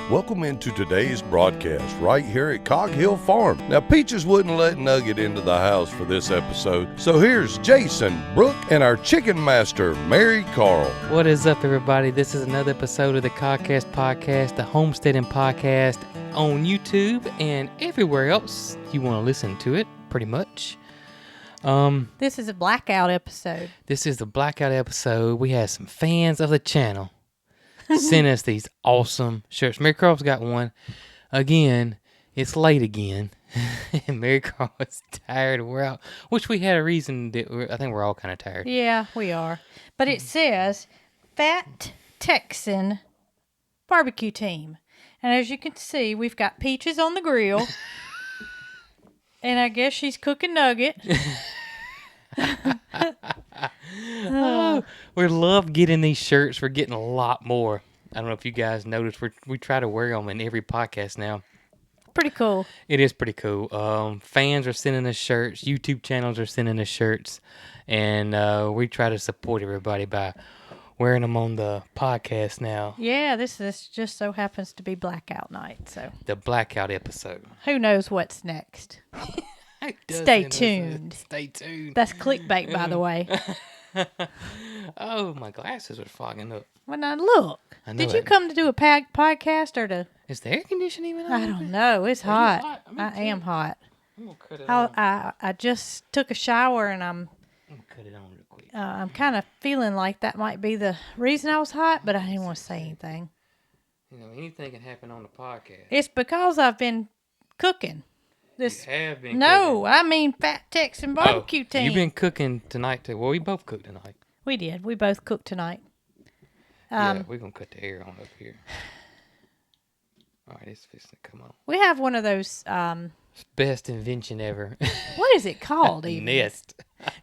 Welcome into today's broadcast right here at Cog Hill Farm. Now, Peaches wouldn't let Nugget into the house for this episode, so here's Jason, Brooke, and our chicken master, Marycarl. What is up, everybody? This is another episode of the Cogcast podcast, the Homesteading podcast on YouTube and everywhere else you want to listen to it, pretty much. This is a blackout episode. This is the blackout episode. We had some fans of the channel send us these awesome shirts. Marycarl's got one. Again, it's late again. And Marycarl is tired. We're out, which we had a reason that I think we're all kind of tired. Yeah, we are. But it says Fat Texan Barbecue Team. And as you can see, we've got Peaches on the grill. And I guess she's cooking nugget. We love getting these shirts. We're getting a lot more. I don't know if you guys noticed. We try to wear them in every podcast now. Pretty cool. It is pretty cool. Fans are sending us shirts. YouTube channels are sending us shirts. And we try to support everybody by wearing them on the podcast now. Yeah, this just so happens to be blackout night. So The blackout episode. who knows what's next? Stay tuned. Stay tuned. That's clickbait, by the way. Oh, my glasses are fogging up. Well, now look. I know Did you it. come to do a podcast or to... Is the air conditioning even on? I don't know. It's Are you hot. hot? Me I too. am hot. I'm going to cut it on. I just took a shower and I'm I'm going to cut it on real quick. I'm kind of feeling like that might be the reason I was hot, but I didn't want to say anything. You know, anything can happen on the podcast. It's because I've been cooking. This You have been no, cooking. I mean Fat Texan Barbecue Team. You've been cooking tonight too. Well, we both cooked tonight. We did. We both cooked tonight. Yeah, we're going to cut the air on up here. All right, it's fixing to come on. We have one of those. Best invention ever. What is it called? Even Nest.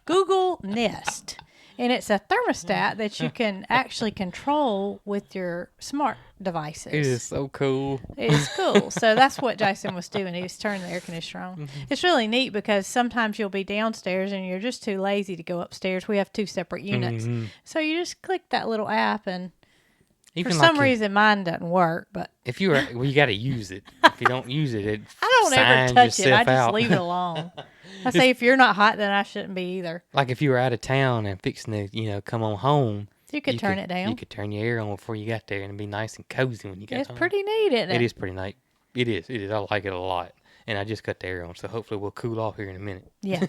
Google Nest, and it's a thermostat that you can actually control with your smart devices. It is so cool. It's cool. So that's what Jason was doing. He was turning the air conditioner on. Mm-hmm. It's really neat because sometimes you'll be downstairs and you're just too lazy to go upstairs. We have two separate units. Mhm. So you just click that little app and Even for like some reason mine doesn't work, but if you were, well, you got to use it. If you don't use it, it I don't ever signs touch it. I yourself just out. leave it alone. I say if you're not hot, then I shouldn't be either. Like if you were out of town and fixing to, come on home. You could turn it down. You could turn your air on before you got there and it'd be nice and cozy when you got It's home. pretty neat, isn't it? It is pretty nice. It is. I like it a lot. And I just cut the air on, so hopefully we'll cool off here in a minute. Yeah.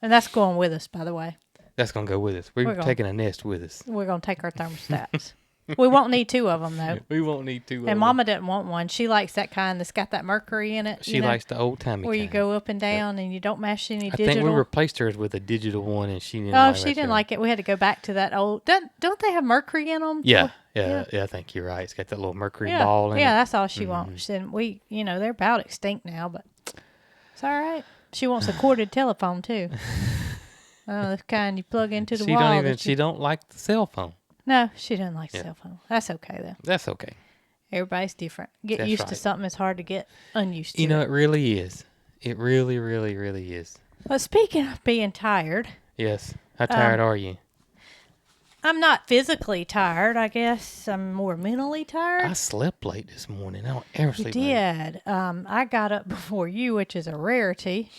And that's going with us, by the way. That's going to go with us. We're We're gonna- taking a Nest with us. We're going to take our thermostats. We won't need two of them, though. We won't need to. And Mama didn't want one. She likes that kind that's got that mercury in it. She likes the old timey where you kind. go up and down and you don't mash any I digital. think we replaced hers with a digital one, and she didn't. Oh, like she that didn't too. like it. We had to go back to that old. Don't they have mercury in them? Yeah, Yeah. I think you're right. It's got that little mercury Yeah, ball in yeah, it. that's all she wants. And they're about extinct now, but it's all right. She wants a corded telephone too. The kind you plug into the She wall. don't even. that She you- don't like the cell phone. No, she doesn't like Yeah. cell phone. That's okay though. That's okay. Everybody's different. Get That's used to right. something is hard to get unused to. You know, it really is. It really, really, really is. But speaking of being tired, Yes. How tired are you? I'm not physically tired. I guess I'm more mentally tired. I slept late this morning. I don't ever You sleep late. did. I got up before you, which is a rarity,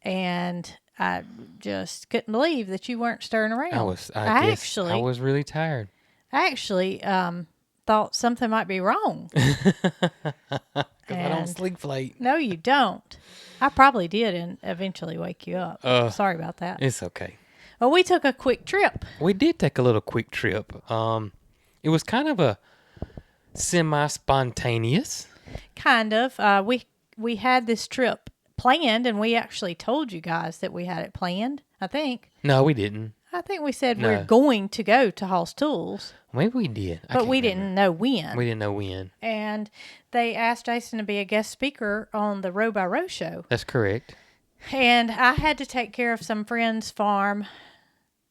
and I just couldn't believe that you weren't stirring around. I guess I was really tired. I actually thought something might be wrong. Because I don't And- sleep late. No, you don't. I probably did, and eventually wake you up. Sorry about that. It's okay. Well, we took a quick trip. We did take a little quick trip. It was kind of a semi-spontaneous. Kind of. We had this trip planned, and we actually told you guys that we had it planned. I think. No, we didn't. I think we said No. we're going to go to Hall's Tools, Maybe we did. I but can't we remember. didn't know when. We didn't know when. And they asked Jason to be a guest speaker on the Row by Row show. That's correct. And I had to take care of some friends' farm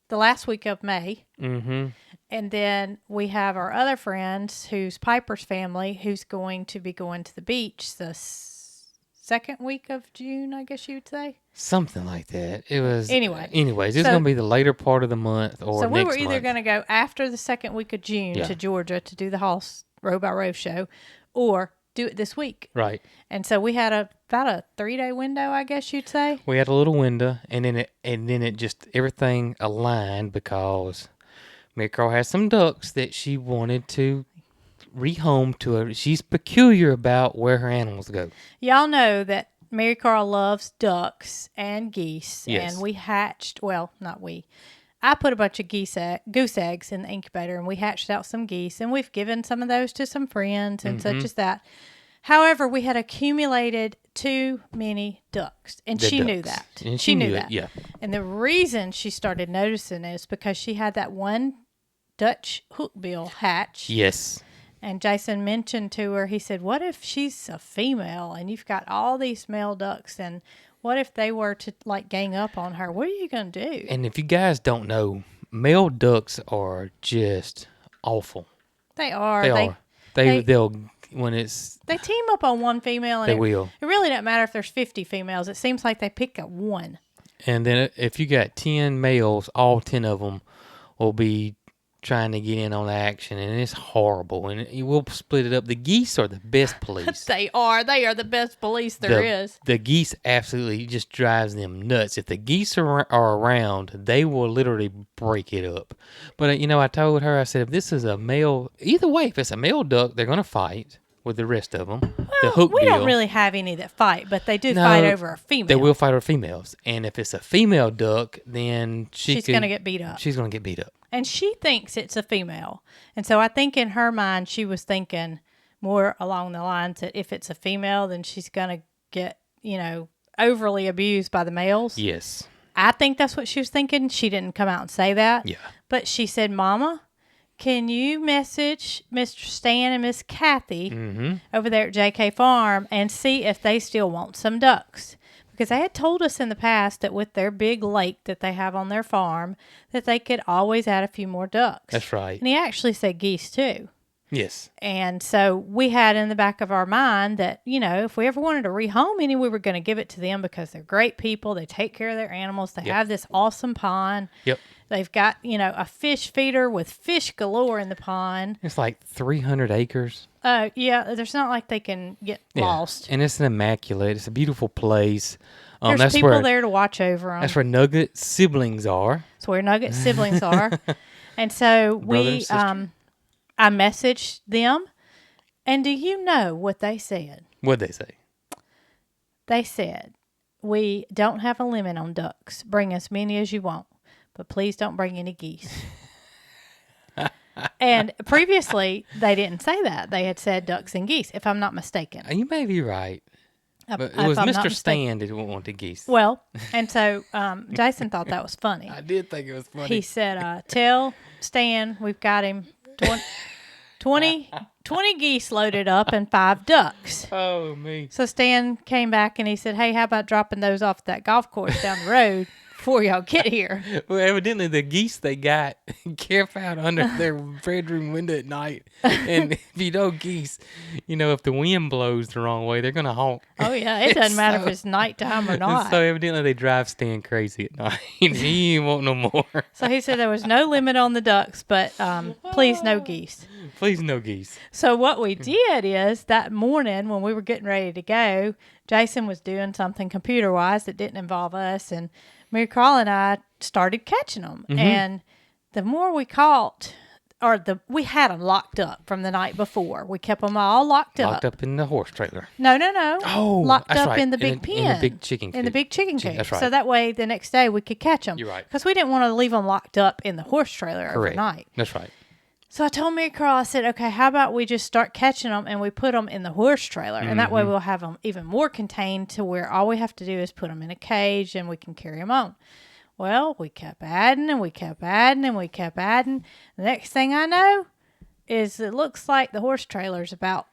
the last week of May. Mm-hmm. And then we have our other friends, who's Piper's family, who's going to be going to the beach the second week of June, I guess you would say. Something like that. It was. Anyway. Anyways, it's So- going to be the later part of the month or So we next were either month. going to go after the second week of June Yeah. to Georgia to do the Hall's row by row show, or do it this week. Right. And so we had about a 3-day window, I guess you'd say. We had a little window, and then it just everything aligned because Marycarl has some ducks that she wanted to rehome to her. She's peculiar about where her animals go. Y'all know that Marycarl loves ducks and geese. Yes. And we hatched, well, not we. I put a bunch of goose eggs in the incubator, and we hatched out some geese, and we've given some of those to some friends and such as that. However, we had accumulated too many ducks, and she knew that. And she knew that. Yeah. And the reason she started noticing is because she had that one Dutch hookbill hatch. Yes. And Jason mentioned to her, he said, what if she's a female and you've got all these male ducks, and what if they were to like gang up on her? What are you going to do? And if you guys don't know, male ducks are just awful. They are. They'll when it's they team up on one female, and they will. It really doesn't matter if there's 50 females. It seems like they pick up one. And then if you got 10 males, all 10 of them will be trying to get in on the action, and it's horrible. And you will split it up. The geese are the best police. They are the best police there is. The geese absolutely just drives them nuts. If the geese are around, they will literally break it up. But I told her, I said, if this is a male, either way, if it's a male duck, they're gonna fight with the rest of them. Well, we don't really have any that fight, but they do fight over a female. They will fight over females, and if it's a female duck, then she's gonna get beat up. She's gonna get beat up. And she thinks it's a female. And so I think in her mind, she was thinking more along the lines that if it's a female, then she's going to get, overly abused by the males. Yes. I think that's what she was thinking. She didn't come out and say that. Yeah. But she said, Mama, can you message Mr. Stan and Miss Kathy over there at JK Farm and see if they still want some ducks? Because they had told us in the past that with their big lake that they have on their farm, that they could always add a few more ducks. That's right. And he actually said geese too. Yes. And so we had in the back of our mind that, if we ever wanted to rehome any, we were going to give it to them because they're great people. They take care of their animals. They have this awesome pond. Yep. They've got, a fish feeder with fish galore in the pond. It's like 300 acres. Yeah, there's not like they can get lost. And it's an immaculate. It's a beautiful place. There's that's people there to watch over them. That's where Nugget siblings are. That's where Nugget siblings are. And so I messaged them. And do you know what they said? What'd they say? They said, we don't have a limit on ducks. Bring as many as you want. But please don't bring any geese. And previously, they didn't say that. They had said ducks and geese, if I'm not mistaken. You may be right. But it was Mr. Stan that didn't want the geese. Well, and so Jason thought that was funny. I did think it was funny. He said, tell Stan we've got him 20 geese loaded up and 5 ducks. Oh, me. So Stan came back and he said, hey, how about dropping those off at that golf course down the road before y'all get here? Well, evidently the geese they got camp out under their bedroom window at night. And if you know geese, if the wind blows the wrong way, they're going to honk. Oh, yeah. It doesn't matter if it's nighttime or not. So evidently they drive Stan crazy at night. He ain't want no more. So he said there was no limit on the ducks, but please no geese. Please no geese. So what we did is that morning when we were getting ready to go, Jason was doing something computer-wise that didn't involve us, and Marycarl and I started catching them. And the more we caught, we had them locked up from the night before. We kept them all locked up. Locked up in the horse trailer. No. Oh, locked that's up right. in the big pen. In the big chicken coop. In the big chicken coop. That's right. So that way the next day we could catch them. You're right. Because we didn't want to leave them locked up in the horse trailer overnight. That's right. So I told Marycarl, I said, okay, how about we just start catching them and we put them in the horse trailer. And that way we'll have them even more contained to where all we have to do is put them in a cage and we can carry them on. Well, we kept adding and we kept adding and we kept adding. The next thing I know is it looks like the horse trailer's about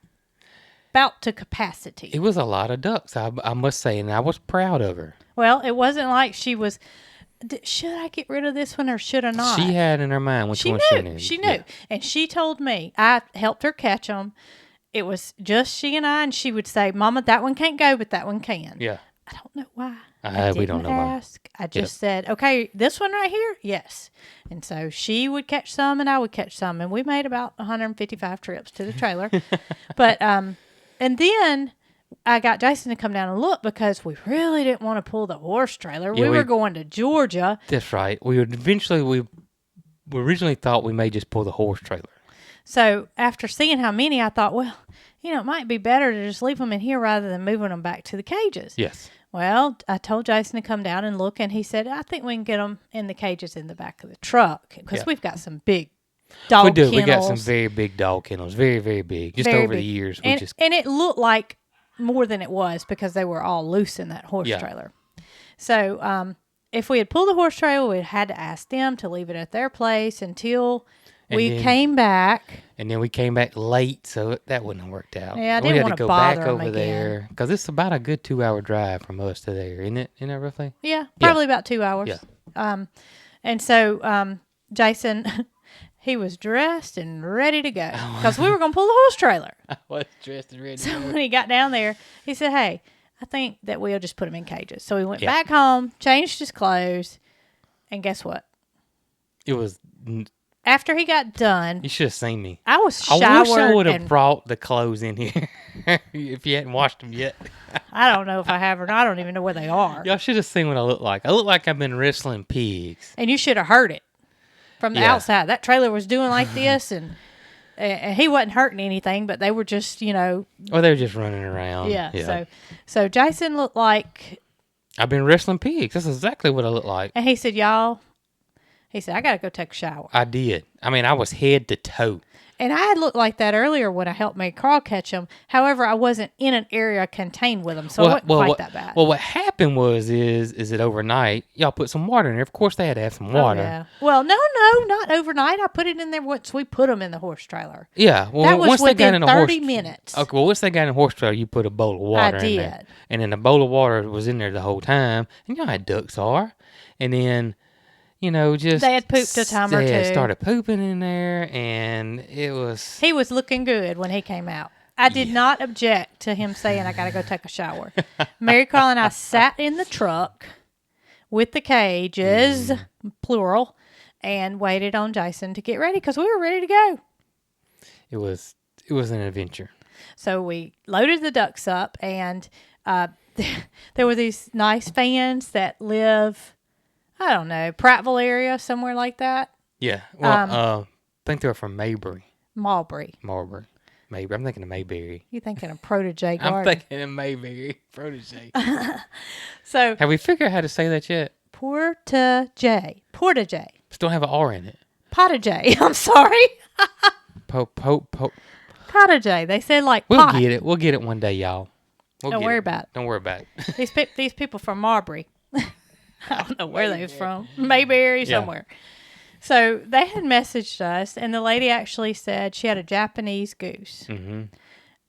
to capacity. It was a lot of ducks, I must say, and I was proud of her. Well, it wasn't like she was, should I get rid of this one or should I not? She had in her mind which one she knew. She knew. Yeah. And she told me, I helped her catch them. It was just she and I, and she would say, Mama, that one can't go, but that one can. Yeah. I don't know why. We don't know why. Ask. I just said, okay, this one right here, yes. And so she would catch some, and I would catch some, and we made about 155 trips to the trailer. But and then I got Jason to come down and look because we really didn't want to pull the horse trailer. Yeah, we were going to Georgia. That's right. We originally thought we may just pull the horse trailer. So after seeing how many, I thought, well, it might be better to just leave them in here rather than moving them back to the cages. Yes. Well, I told Jason to come down and look, and he said, I think we can get them in the cages in the back of the truck because we've got some big dog kennels. We got some very big dog kennels, very, very big. Just over the years. And it looked like more than it was because they were all loose in that horse trailer. So if we had pulled the horse trailer, we had to ask them to leave it at their place until we came back. And then we came back late, so that wouldn't have worked out. Yeah, I didn't want to bother them over there because it's about a good 2-hour drive from us to there, isn't it? Isn't it roughly? Yeah, probably about 2 hours. Yeah. And so Jason, he was dressed and ready to go because we were going to pull the horse trailer. I was dressed and ready. So when he got down there, he said, "Hey, I think that we'll just put him in cages." So he went back home, changed his clothes, and guess what? It was. After he got done, You should have seen me. I was showered. I wish I would have brought the clothes in here if you hadn't washed them yet. I don't know if I have or not. I don't even know where they are. Y'all should have seen what I look like. I look like I've been wrestling pigs. And you should have heard it from the outside. That trailer was doing like this, and he wasn't hurting anything, but they were just, Well, they were just running around. Yeah. So Jason looked like... I've been wrestling pigs. That's exactly what I look like. And he said, He said, I got to go take a shower. I did. I mean, I was head to toe. And I had looked like that earlier when I helped Marycarl catch them. However, I wasn't in an area contained with them, so it wasn't quite that bad. Well, what happened was that overnight, y'all put some water in there. Of course, they had to have some water. Oh, yeah. Well, no, not overnight. I put it in there once we put them in the horse trailer. Yeah. Well, that was once within they got in 30 minutes. Okay, well, once they got in the horse trailer, you put a bowl of water in there. I did. And then the bowl of water was in there the whole time. And y'all had ducks are. And then... just... They had pooped a time or two. They had started pooping in there, and it was... He was looking good when he came out. I did not object to him saying, I got to go take a shower. Marycarl and I sat in the truck with the cages, plural, and waited on Jason to get ready because we were ready to go. It was an adventure. So we loaded the ducks up, and there were these nice fans that live... I don't know, Prattville area, somewhere like that. Yeah. Well, I think they were from Mayberry. Marbury. Mayberry. I'm thinking of Mayberry. You're thinking of Protege Garden. I'm thinking of Mayberry. Protege. So. Have we figured out how to say that yet? Portage. Still have an R in it. Potage. I'm sorry. Potage. They said like We'll pot. get it. We'll get it one day, y'all. Don't worry about it. Don't worry about it. These people from Marbury. I don't know where they was from. Mayberry, somewhere. So they had messaged us, and the lady actually said she had a Japanese goose. Mm-hmm.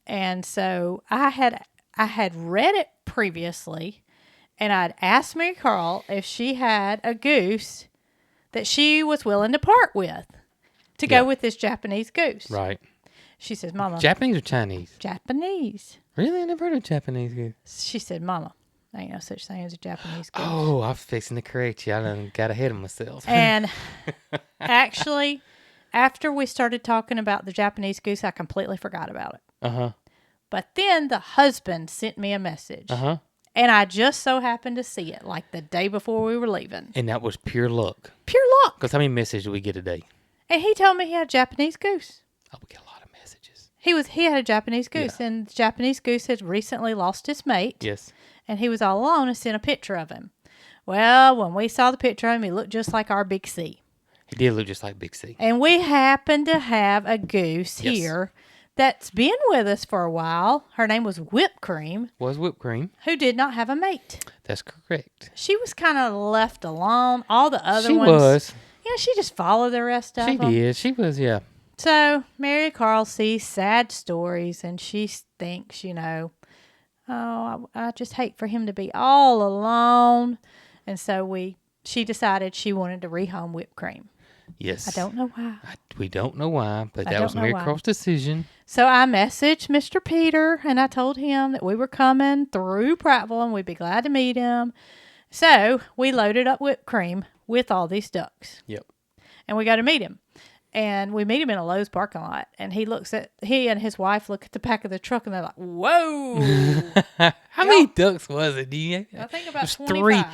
And so I had read it previously, and I'd asked Marycarl if she had a goose that she was willing to part with to go with this Japanese goose. Right. She says, Mama. Japanese or Chinese? Japanese. Really? I never heard of Japanese goose. She said, Mama. Ain't no such thing as a Japanese goose. Oh, I was fixing to correct you. I done got ahead of myself. And actually, after we started talking about the Japanese goose, I completely forgot about it. Uh-huh. But then the husband sent me a message. Uh-huh. And I just so happened to see it like the day before we were leaving. And that was pure luck. Pure luck. Because how many messages do we get a day? And he told me he had a Japanese goose. Oh, we get a lot of messages. He had a Japanese goose. Yeah. And the Japanese goose had recently lost his mate. Yes. And he was all alone and sent a picture of him. Well, when we saw the picture of him, he looked just like our Big C. He did look just like Big C. And we happen to have a goose here that's been with us for a while. Her name was Whipped Cream. Who did not have a mate. That's correct. She was kind of left alone. All the other ones. She was. Yeah, she just followed the rest of them. She did. She was, yeah. So, Marycarl sees sad stories, and she thinks, I just hate for him to be all alone. And so she decided she wanted to rehome Whipped Cream. Yes. I don't know why. We don't know why, but that was Marycarl's decision. So I messaged Mr. Peter, and I told him that we were coming through Prattville, and we'd be glad to meet him. So we loaded up whipped cream with all these ducks. Yep. And we go to meet him. And we meet him in a Lowe's parking lot. And he and his wife look at the back of the truck and they're like, whoa. How many ducks was it? Do you? I think about It was 25.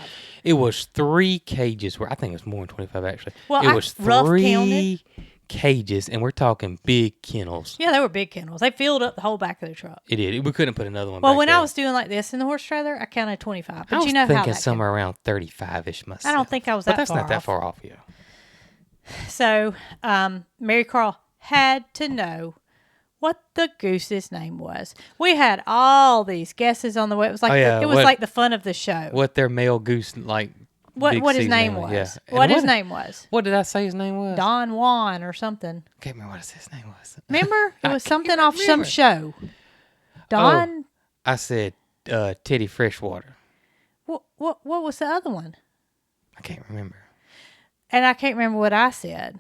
It was 3 cages. I think it was more than 25 actually. Well, it was rough 3 counted. cages, and we're talking big kennels. Yeah, they were big kennels. They filled up the whole back of the truck. It did. We couldn't put another one Well, back when there. I was doing like this in the horse trailer, I counted 25. But I was you know how thinking that somewhere around 35-ish myself. I don't think I was but that that's far not that off. far off, yeah. So, Marycarl had to know what the goose's name was. We had all these guesses on the way. It was like it was like the fun of the show. What their male goose like? What his season name was? Yeah. What his name was? What did I say his name was? Don Juan or something. Can't remember what his name was. Remember? It I was can't something off some remember. show. Don. I said Teddy Freshwater. What was the other one? I can't remember. And I can't remember what I said.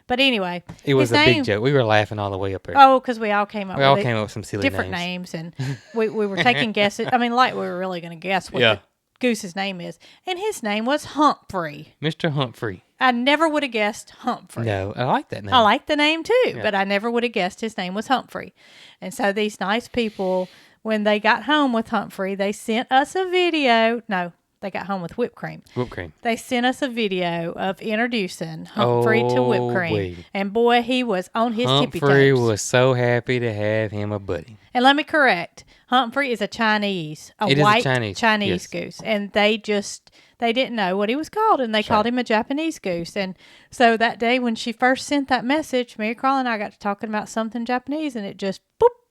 But anyway, It was his a name, big joke. We were laughing all the way up there. Oh, because we all came up. we all with came up with some silly different names, and we were taking guesses. I mean, like we were really going to guess what the goose's name is, and his name was Humphrey. Mr. Humphrey. I never would have guessed Humphrey. No, I like that name. I like the name too, but I never would have guessed his name was Humphrey. And so these nice people, when they got home with Humphrey, they sent us a video. No, they got home with whipped cream. Whipped cream. They sent us a video of introducing Humphrey to whipped cream. wait. And boy, he was on his tippy Humphrey toes. was so happy to have him a buddy. And let me correct, Humphrey is a Chinese, It is a white Chinese, yes. goose. And they didn't know what he was called, and they called him a Japanese goose. And so that day when she first sent that message, Marycarl and I got to talking about something Japanese, and it just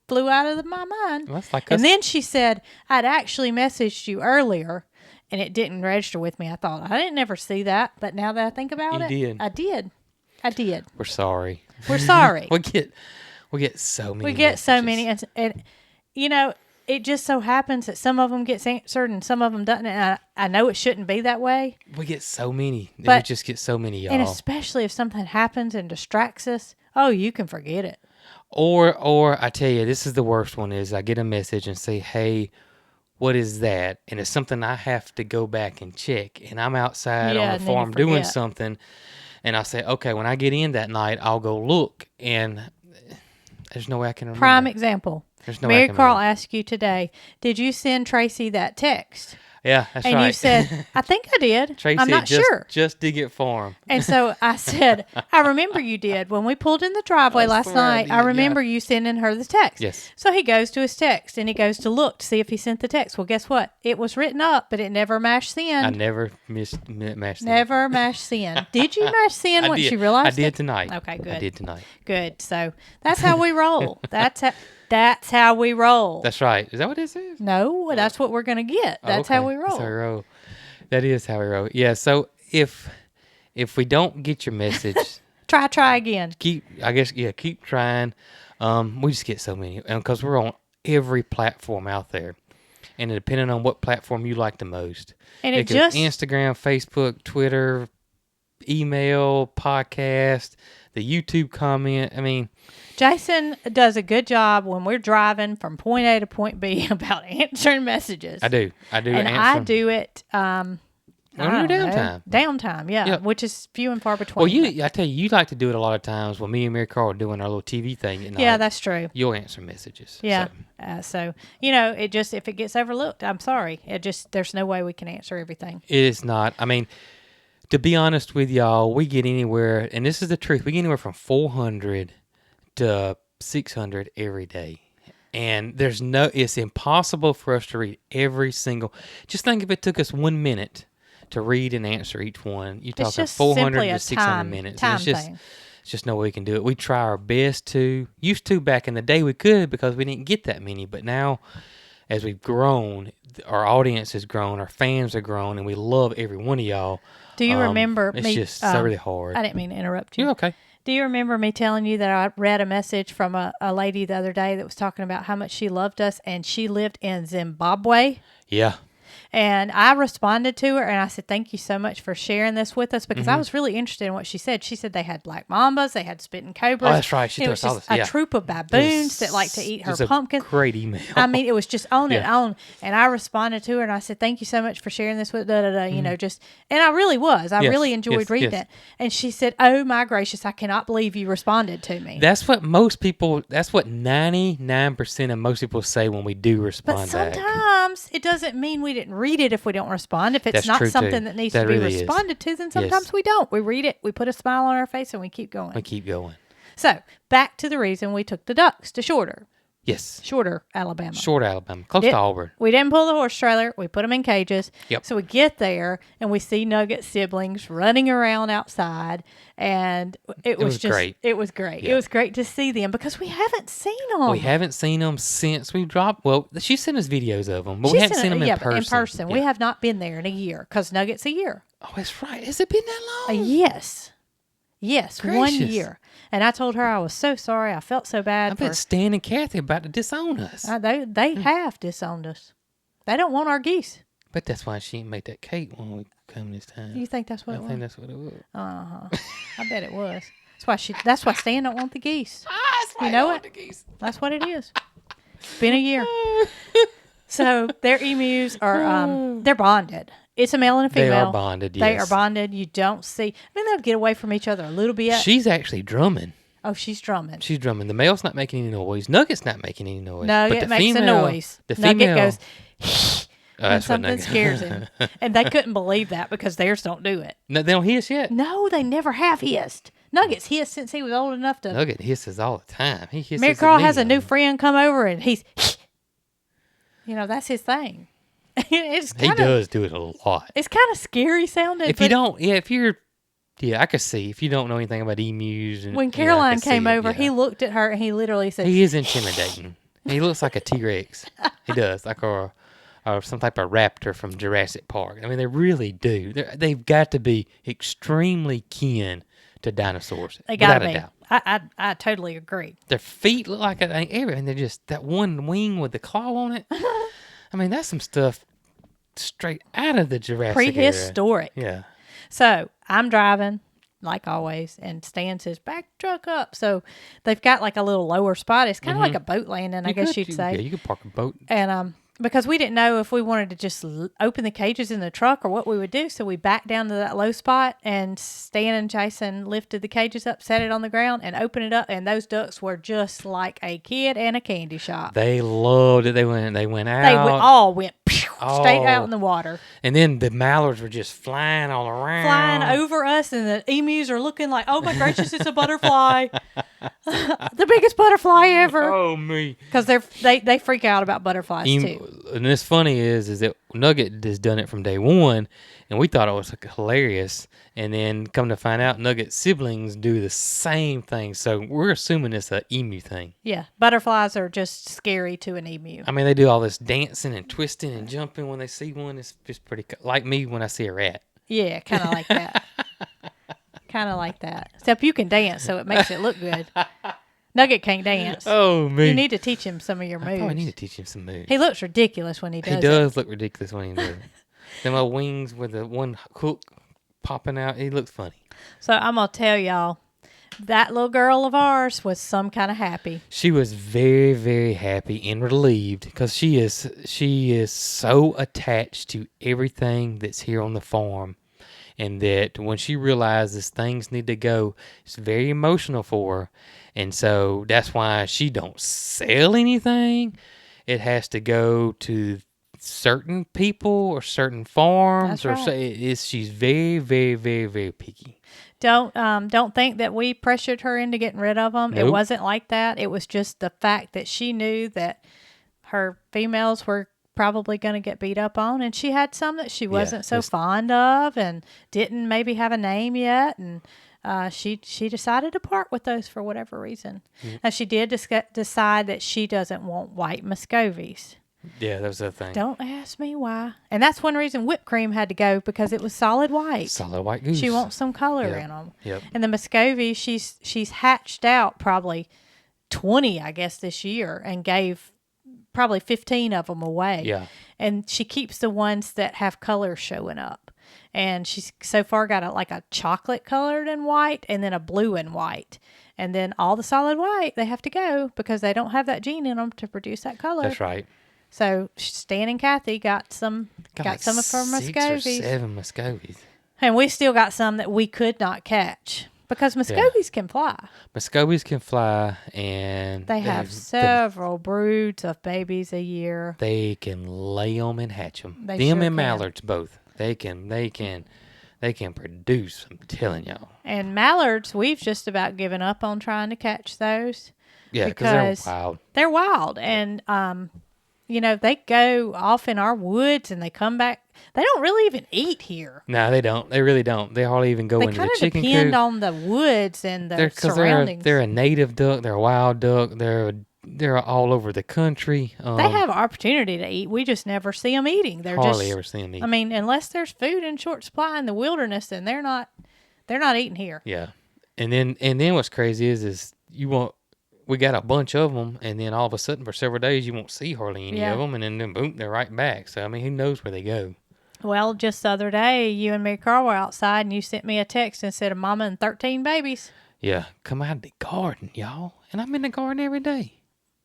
flew out of my mind. Well, that's like us. And then she said, I'd actually messaged you earlier, and it didn't register with me. I thought, I didn't ever see that, but now that I think about it, did. I did. We're sorry. We're sorry. we get so many. We get so messages. many, and you know, it just so happens that some of them gets answered and some of them doesn't. And I know it shouldn't be that way. We get so many. But- we just get so many, y'all. And especially if something happens and distracts us, oh, you can forget it. Or I tell you, this is the worst one. Is I get a message and say, "Hey, what is that?" And it's something I have to go back and check. And I'm outside Yeah, on the and then you farm doing forget. something, and I say, "Okay, when I get in that night, I'll go look." And there's no way I can remember. Prime example. There's no way I can Marycarl remember. asked you today, did you send Tracy that text? Yeah, that's And right. you said, I think I did. Tracy, I'm not sure. Just dig it for him. And so I said, I remember you did. When we pulled in the driveway I last swear I night, did, I remember you sending her the text. Yes. So he goes to his text and he goes to look to see if he sent the text. Well, guess what? It was written up, but it never mashed send. I never mashed it. Never mashed send. Did you mash send I once did. you realized I it? did tonight. Okay, good. I did tonight. Good. So that's how we roll. That's how we roll. That's right. Is that what this is? No, that's what we're gonna get. That's how we roll. That's how we roll. That is how we roll. Yeah. So if we don't get your message, Try again. keep trying. We just get so many, and because we're on every platform out there, and depending on what platform you like the most, And it could just be Instagram, Facebook, Twitter, email, podcast, the YouTube comment. I mean, Jason does a good job when we're driving from point A to point B about answering messages. I do. And answer I them. do it On I your don't know, downtime. Downtime, yeah, Yeah. which is few and far between. Well, I tell you, you like to do it a lot of times when me and Marycarl are doing our little TV thing at night. yeah, that's true. You'll answer messages. Yeah. So. So, you know, it just, if it gets overlooked, I'm sorry. There's no way we can answer everything. It is not. I mean, to be honest with y'all, we get anywhere, and this is the truth, we get anywhere from 400 to 600 every day. And it's impossible for us to read every single, just think if it took us 1 minute to read and answer each one, you're talking just 400 simply to a 600 minutes. time And it's thing. just no way we can do it. We try our best to. Used to back in the day we could because we didn't get that many. But now, as we've grown, our audience has grown, our fans are grown, and we love every one of y'all. Do you remember It's me? just so really hard. I didn't mean to interrupt you. You're okay. Do you remember me telling you that I read a message from a lady the other day that was talking about how much she loved us and she lived in Zimbabwe? Yeah. And I responded to her and I said, thank you so much for sharing this with us because I was really interested in what she said. She said they had black mambas, they had spitting cobras. Oh, that's right. She It told was us all just this. a Yeah. troop of baboons that like to eat her pumpkins. Great email. I mean, it was just on and Yeah. on. And I responded to her and I said, thank you so much for sharing this with, you know, just, and I really was. I Yes, really enjoyed reading yes. it. And she said, oh my gracious, I cannot believe you responded to me. That's what 99% of most people say when we do respond But back. sometimes it doesn't mean we didn't read it if we don't respond. If it's That's not true, too. something that needs That to be really is. responded to, then sometimes we don't. We read it, we put a smile on our face, and we keep going. We keep going. So, back to the reason we took the ducks to Shorter, Yes. Alabama. Short Alabama. Close to Auburn. We didn't pull the horse trailer. We put them in cages. Yep. So we get there and we see Nugget siblings running around outside, and it was just great. It was great. Yeah. It was great to see them because we haven't seen them. We haven't seen them since we dropped. Well, she sent us videos of them, but we haven't seen them in person. In person. We Yeah. have not been there in a year because Nugget's a year. Oh, that's right. Has it been that long? Yes. Yes, Gracious. 1 year. And I told her I was so sorry. I felt so bad. I bet Stan and Kathy are about to disown us. They have disowned us. They don't want our geese. But that's why she didn't make that cake when we come this time. You think that's what I it was? think that's what it was. I bet it was. That's why Stan don't want the geese. That's You know what? That's what it is. It's been a year. So their emus are they're bonded. It's a male and a female. They are bonded, They yes. are bonded. You don't see. I mean, they'll get away from each other a little bit. She's actually drumming. Oh, she's drumming. She's drumming. The male's not making any noise. Nugget's not making any noise. Nugget but the makes a female, noise. The Nugget female goes, Oh, and that's what something Nugget- scares him. And they couldn't believe that because theirs don't do it. No, they don't hiss yet. No, they never have hissed. Nugget's hissed since he was old enough to. Nugget hisses all the time. He hisses. Marycarl has a new friend come over and he's, that's his thing. It's He kinda, does do it a lot. It's kind of scary sounding. If you don't, I could see if you don't know anything about emus. And, When I Caroline could see came it, over, he looked at her and he literally said, He is intimidating. He looks like a T-Rex. He does, like or some type of raptor from Jurassic Park. I mean, they really do. They've got to be extremely kin to dinosaurs. they got without to a be. doubt. I totally agree. Their feet look like and they're just that one wing with the claw on it. I mean, that's some stuff straight out of the Jurassic era. Prehistoric. Yeah. So I'm driving, like always, and Stan says, back the truck up. So they've got like a little lower spot. It's kind of like a boat landing, I guess you'd say. Yeah, you could park a boat. And because we didn't know if we wanted to just open the cages in the truck or what we would do, so we backed down to that low spot, and Stan and Jason lifted the cages up, set it on the ground, and opened it up, and those ducks were just like a kid in a candy shop. They loved it. They went out. They all went straight out Oh. in the water, And then the mallards were just flying all around. flying over us, and the emus are looking like, oh my gracious, it's a butterfly, the biggest butterfly ever. Oh me! Because they freak out about butterflies too. And it's funny is that Nugget has done it from day one, and we thought it was hilarious. And then come to find out, Nugget's siblings do the same thing. So we're assuming it's an emu thing. Yeah, butterflies are just scary to an emu. I mean, they do all this dancing and twisting and jumping when they see one. It's just pretty like me when I see a rat. Yeah, kind of like that. Kind of like that. Except you can dance, so it makes it look good. Nugget can't dance. Oh me! You need to teach him some of your I probably need moves. to teach him some moves. He looks ridiculous when he does He does look ridiculous when he does it. Them little wings with the one hook popping out. He looks funny. So I'm going to tell y'all, that little girl of ours was some kind of happy. She was very, very happy and relieved because she is so attached to everything that's here on the farm, and that when she realizes things need to go, it's very emotional for her, and so that's why she don't sell anything. It has to go to certain people or certain farms. That's right. She's very, very, very, very picky. Don't think that we pressured her into getting rid of them. It Nope. wasn't like that. It was just the fact that she knew that her females were probably going to get beat up on, and she had some that she wasn't so fond of and didn't maybe have a name yet, and she decided to part with those for whatever reason. Now, she did decide that she doesn't want white Muscovies. Yeah, that was the thing. Don't ask me why. And that's one reason whipped cream had to go, because it was solid white. Solid white goose. She wants some color Yep. in them. Yep. And the Muscovy, she's hatched out probably 20, I guess, this year, and gave probably 15 of them away. Yeah. And she keeps the ones that have color showing up. And she's so far got a chocolate colored and white and then a blue and white. And then all the solid white, they have to go because they don't have that gene in them to produce that color. That's right. So Stan and Kathy got some like some of her 6 or Muscovies. 7 Muscovies. And we still got some that we could not catch because Muscovies can fly. Muscovies can fly, and They have several broods of babies a year. They can lay them and hatch them. They Them sure and can. mallards both. They can produce. I'm telling y'all. And mallards, we've just about given up on trying to catch those. Yeah, because they're wild. They're wild, and they go off in our woods and they come back. They don't really even eat here. No, they don't. They really don't. They hardly even go into the chicken coop. They kind of depend on the woods and the surroundings. They're a native duck. They're a wild duck. They're all over the country. They have opportunity to eat. We just never see them eating. They're hardly ever see them eat. I mean, unless there's food in short supply in the wilderness, then they're not eating here. Yeah, and then what's crazy is we got a bunch of them, and then all of a sudden for several days you won't see hardly any of them, and then boom, they're right back. So I mean, who knows where they go? Well, just the other day, you and Marycarl were outside, and you sent me a text and said, "Mama and 13 babies." Yeah, come out of the garden, y'all, and I'm in the garden every day.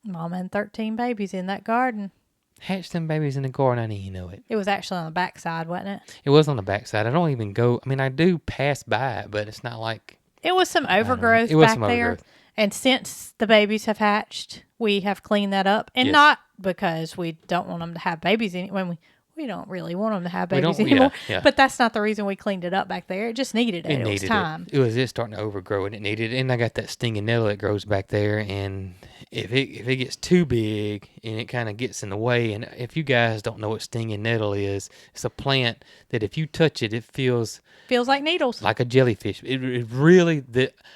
Mama and 13 babies in that garden. Hatch them babies in the garden. I didn't even know it. It was actually on the backside, wasn't it? It was on the backside. I don't even go. I mean, I do pass by it, but it's not like it was some overgrowth back there. And since the babies have hatched, we have cleaned that up, and not because we don't want them to have babies when we don't really want them to have babies anymore. Yeah. But that's not the reason we cleaned it up back there. It just needed it. It was time. It was just starting to overgrow, and it needed it. And I got that stinging nettle that grows back there, and if it gets too big and it kind of gets in the way, and if you guys don't know what stinging nettle is, it's a plant that if you touch it, it feels like needles, like a jellyfish. It really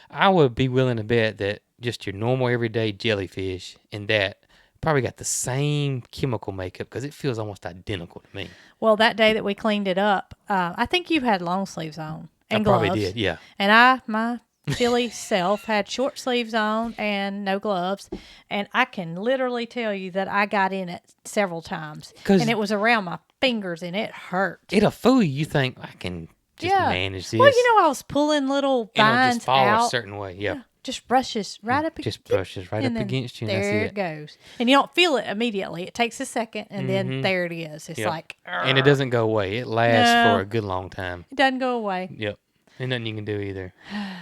I would be willing to bet that just your normal everyday jellyfish and that probably got the same chemical makeup because it feels almost identical to me. Well, that day that we cleaned it up, I think you had long sleeves on and gloves. Probably did, yeah. And my silly self had short sleeves on and no gloves, and I can literally tell you that I got in it several times, and it was around my fingers, and it hurt. It'll fool you. You think I can just manage this? Well, I was pulling little vines just fall out a certain way, yeah. Just brushes right up against you. Against you, and there it goes. And you don't feel it immediately. It takes a second, and then there it is. It's like... And it doesn't go away. It lasts for a good long time. It doesn't go away. Yep. Ain't nothing you can do either.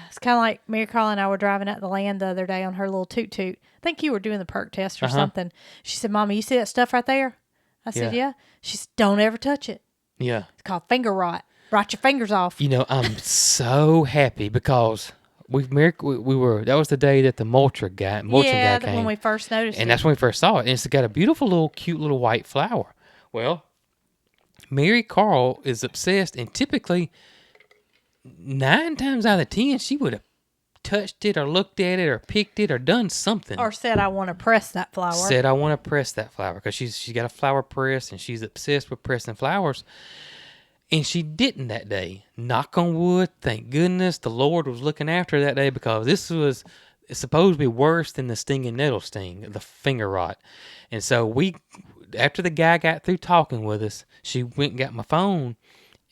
It's kind of like Marycarl and I were driving out the land the other day on her little toot-toot. I think you were doing the perk test or something. She said, "Mama, you see that stuff right there?" I said, "Yeah." She said, "Don't ever touch it." Yeah. It's called finger rot. Rot your fingers off. I'm so happy because... we were that was the day that the mulching guy came. When we first noticed it. And that's when we first saw it. And it's got a beautiful cute little white flower. Well, Marycarl is obsessed, and typically 9 times out of 10 she would have touched it or looked at it or picked it or done something. Or said, "I want to press that flower." Said, "I want to press that flower," because she's got a flower press and she's obsessed with pressing flowers. And she didn't that day. Knock on wood. Thank goodness the Lord was looking after her that day, because it's supposed to be worse than the stinging nettle sting, the finger rot. And so after the guy got through talking with us, she went and got my phone,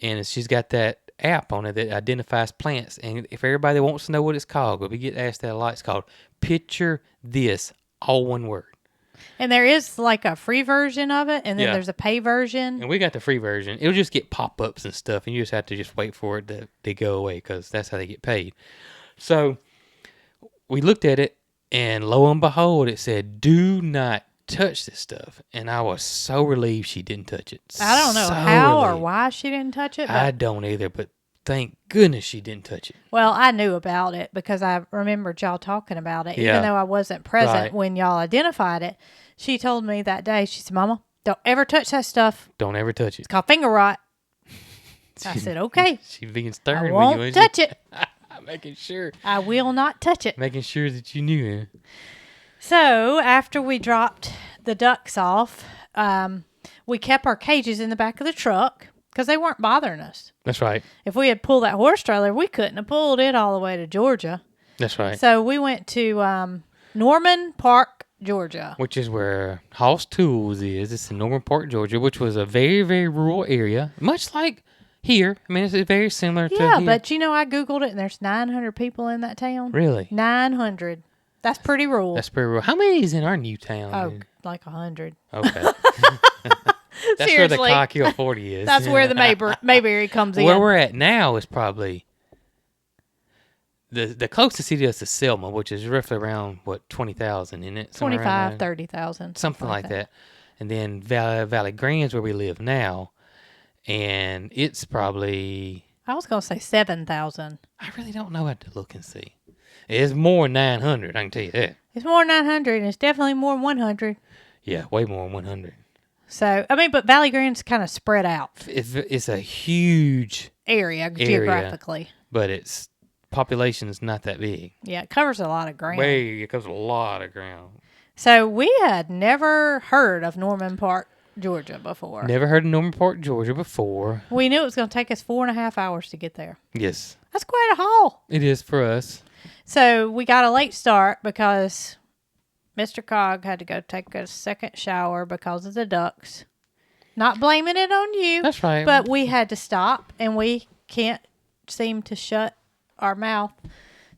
and she's got that app on it that identifies plants. And if everybody wants to know what it's called, but we get asked that a lot, it's called Picture This, all one word. And there is like a free version of it, and then there's a pay version. And we got the free version. It'll just get pop-ups and stuff, and you just have to just wait for it to go away, because that's how they get paid. So we looked at it, and lo and behold, it said, "Do not touch this stuff." And I was so relieved she didn't touch it. I don't know how or why she didn't touch it. I don't either, but thank goodness she didn't touch it. Well, I knew about it because I remembered y'all talking about it, even though I wasn't present when y'all identified it. She told me that day, she said, "Mama, don't ever touch that stuff. Don't ever touch it. It's called finger rot." I said, "Okay." She's being stern. I won't touch it. Making sure. I will not touch it. Making sure that you knew. So, after we dropped the ducks off, we kept our cages in the back of the truck because they weren't bothering us. That's right. If we had pulled that horse trailer, we couldn't have pulled it all the way to Georgia. That's right. So, we went to Norman Park Georgia. which is where Hoss Tools is. It's in Norman Park, Georgia, which was a very, very rural area, much like here. I mean, it's very similar to Yeah, here. but I Googled it and there's 900 people in that town. Really? 900. That's pretty rural. That's pretty rural. How many is in our new town? Oh, like 100. Okay. That's where the Seriously. Cog Hill 40 is. That's where the Mayberry comes in. Where we're at now is probably the closest city is to Selma, which is roughly around, 20,000, isn't it? Somewhere around 25, there? 30,000. Something like that. And then Valley Grand's where we live now, and it's probably... I was going to say 7,000. I really don't know. I have to look and see. It's more than 900, I can tell you that. It's more than 900, and it's definitely more than 100. Yeah, way more than 100. So, I mean, but Valley Grand's kind of spread out. It's a huge Area geographically. but its population's not that big. Yeah, it covers a lot of ground. It covers a lot of ground. So, we had never heard of Norman Park, Georgia before. Never heard of Norman Park, Georgia before. We knew it was going to take us 4.5 hours to get there. Yes, That's quite a haul. it is for us. So, we got a late start because Mr. Cog had to go take a second shower because of the ducks. Not blaming it on you. That's right. But we had to stop, and we can't seem to shut our mouth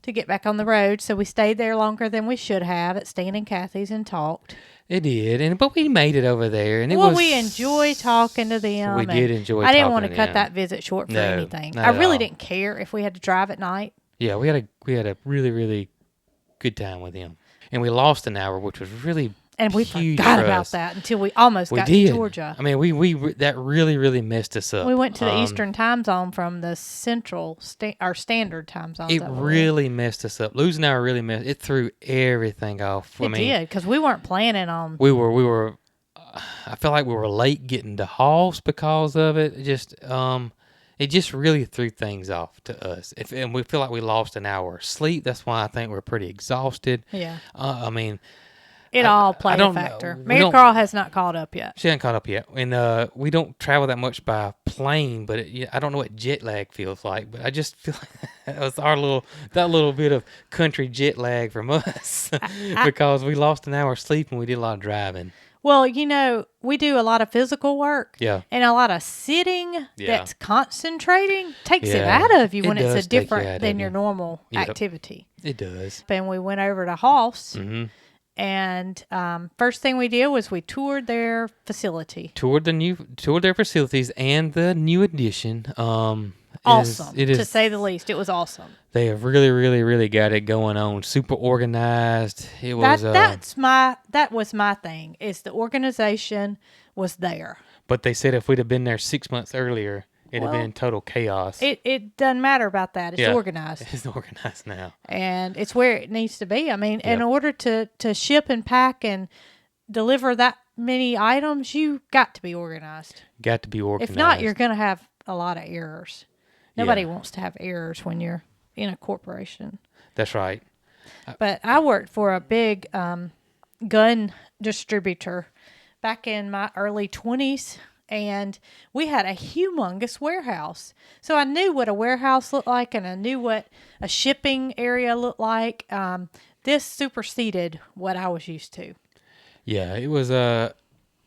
to get back on the road. So we stayed there longer than we should have at Stan and Kathy's and talked. It did, but we made it over there, and we enjoy talking to them. We did enjoy. I didn't want talking to cut them. that visit short for No, anything. not I at really all. didn't care if we had to drive at night. Yeah, we had a really, really good time with him, and we lost an hour, which was really And we huge forgot for about us. that until we almost We got did. to Georgia. I mean, we that really, really messed us up. We went to the Eastern time zone from the Central, our Standard time zone. It really messed us up. Losing an hour really messed. It threw everything off. It did, because we weren't planning on. We were. I feel like we were late getting to Hoss because of it. It just really threw things off to us. And we feel like we lost an hour of sleep. That's why I think we're pretty exhausted. Yeah. I mean, It all played a don't know. factor. We don't- Marycarl has not caught up yet. she hasn't caught up yet. And we don't travel that much by plane, but I don't know what jet lag feels like. But I just feel like that was that little bit of country jet lag from us because we lost an hour of sleep and we did a lot of driving. Well, we do a lot of physical work. Yeah. And a lot of sitting Yeah. that's concentrating takes it Yeah. out of you It when it's does a take you different out than of your you. normal Yep. activity. It does. And we went over to Hoss, Mm-hmm. and first thing we did was we toured their facility. Toured their facilities and the new addition. Awesome, It is. to say the least. It was awesome. They have really, really, really got it going on. Super organized. It was. That was my thing. Is the organization was there. But they said if we'd have been there 6 months earlier, it'd have been total chaos. It doesn't matter about that. It's Yeah. organized. It's organized now. And it's where it needs to be. I mean, in Yep. order to ship and pack and deliver that many items, you got to be organized. Got to be organized. If not, you're going to have a lot of errors. Nobody wants to have errors when you're in a corporation. That's right. But I worked for a big gun distributor back in my early 20s, and we had a humongous warehouse. So I knew what a warehouse looked like, and I knew what a shipping area looked like. This superseded what I was used to. Yeah, it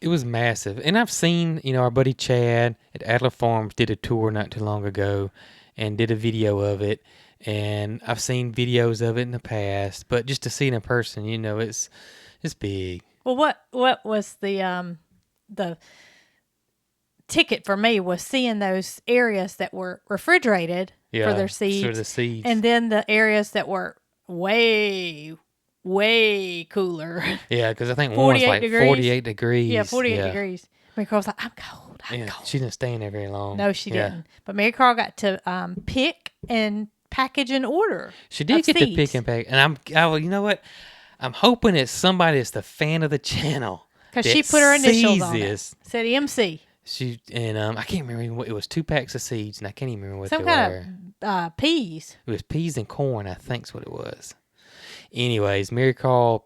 was massive. And I've seen, our buddy Chad at Adler Farms did a tour not too long ago and did a video of it. And I've seen videos of it in the past, but just to see it in person, it's big. Well, what was the ticket for me was seeing those areas that were refrigerated for their seeds, For the seeds. and then the areas that were way cooler. Yeah, because I think one was 48 like degrees. 48 degrees. Yeah, 48 degrees. Mary Carl was like, I'm cold. I'm Yeah, cold. she didn't stay in there very long. No, she didn't. But Mary Carl got to pick and package and order. She did of get to seeds. pick and pack. And you know what? I'm hoping it's somebody that's the fan of the channel. Because that she put her initials sees on this. it. Said MC. I can't remember what it was. 2 packs of seeds, and I can't even remember what Some they were. kind of peas. It was peas and corn, I think's what it was. Anyways, Marycarl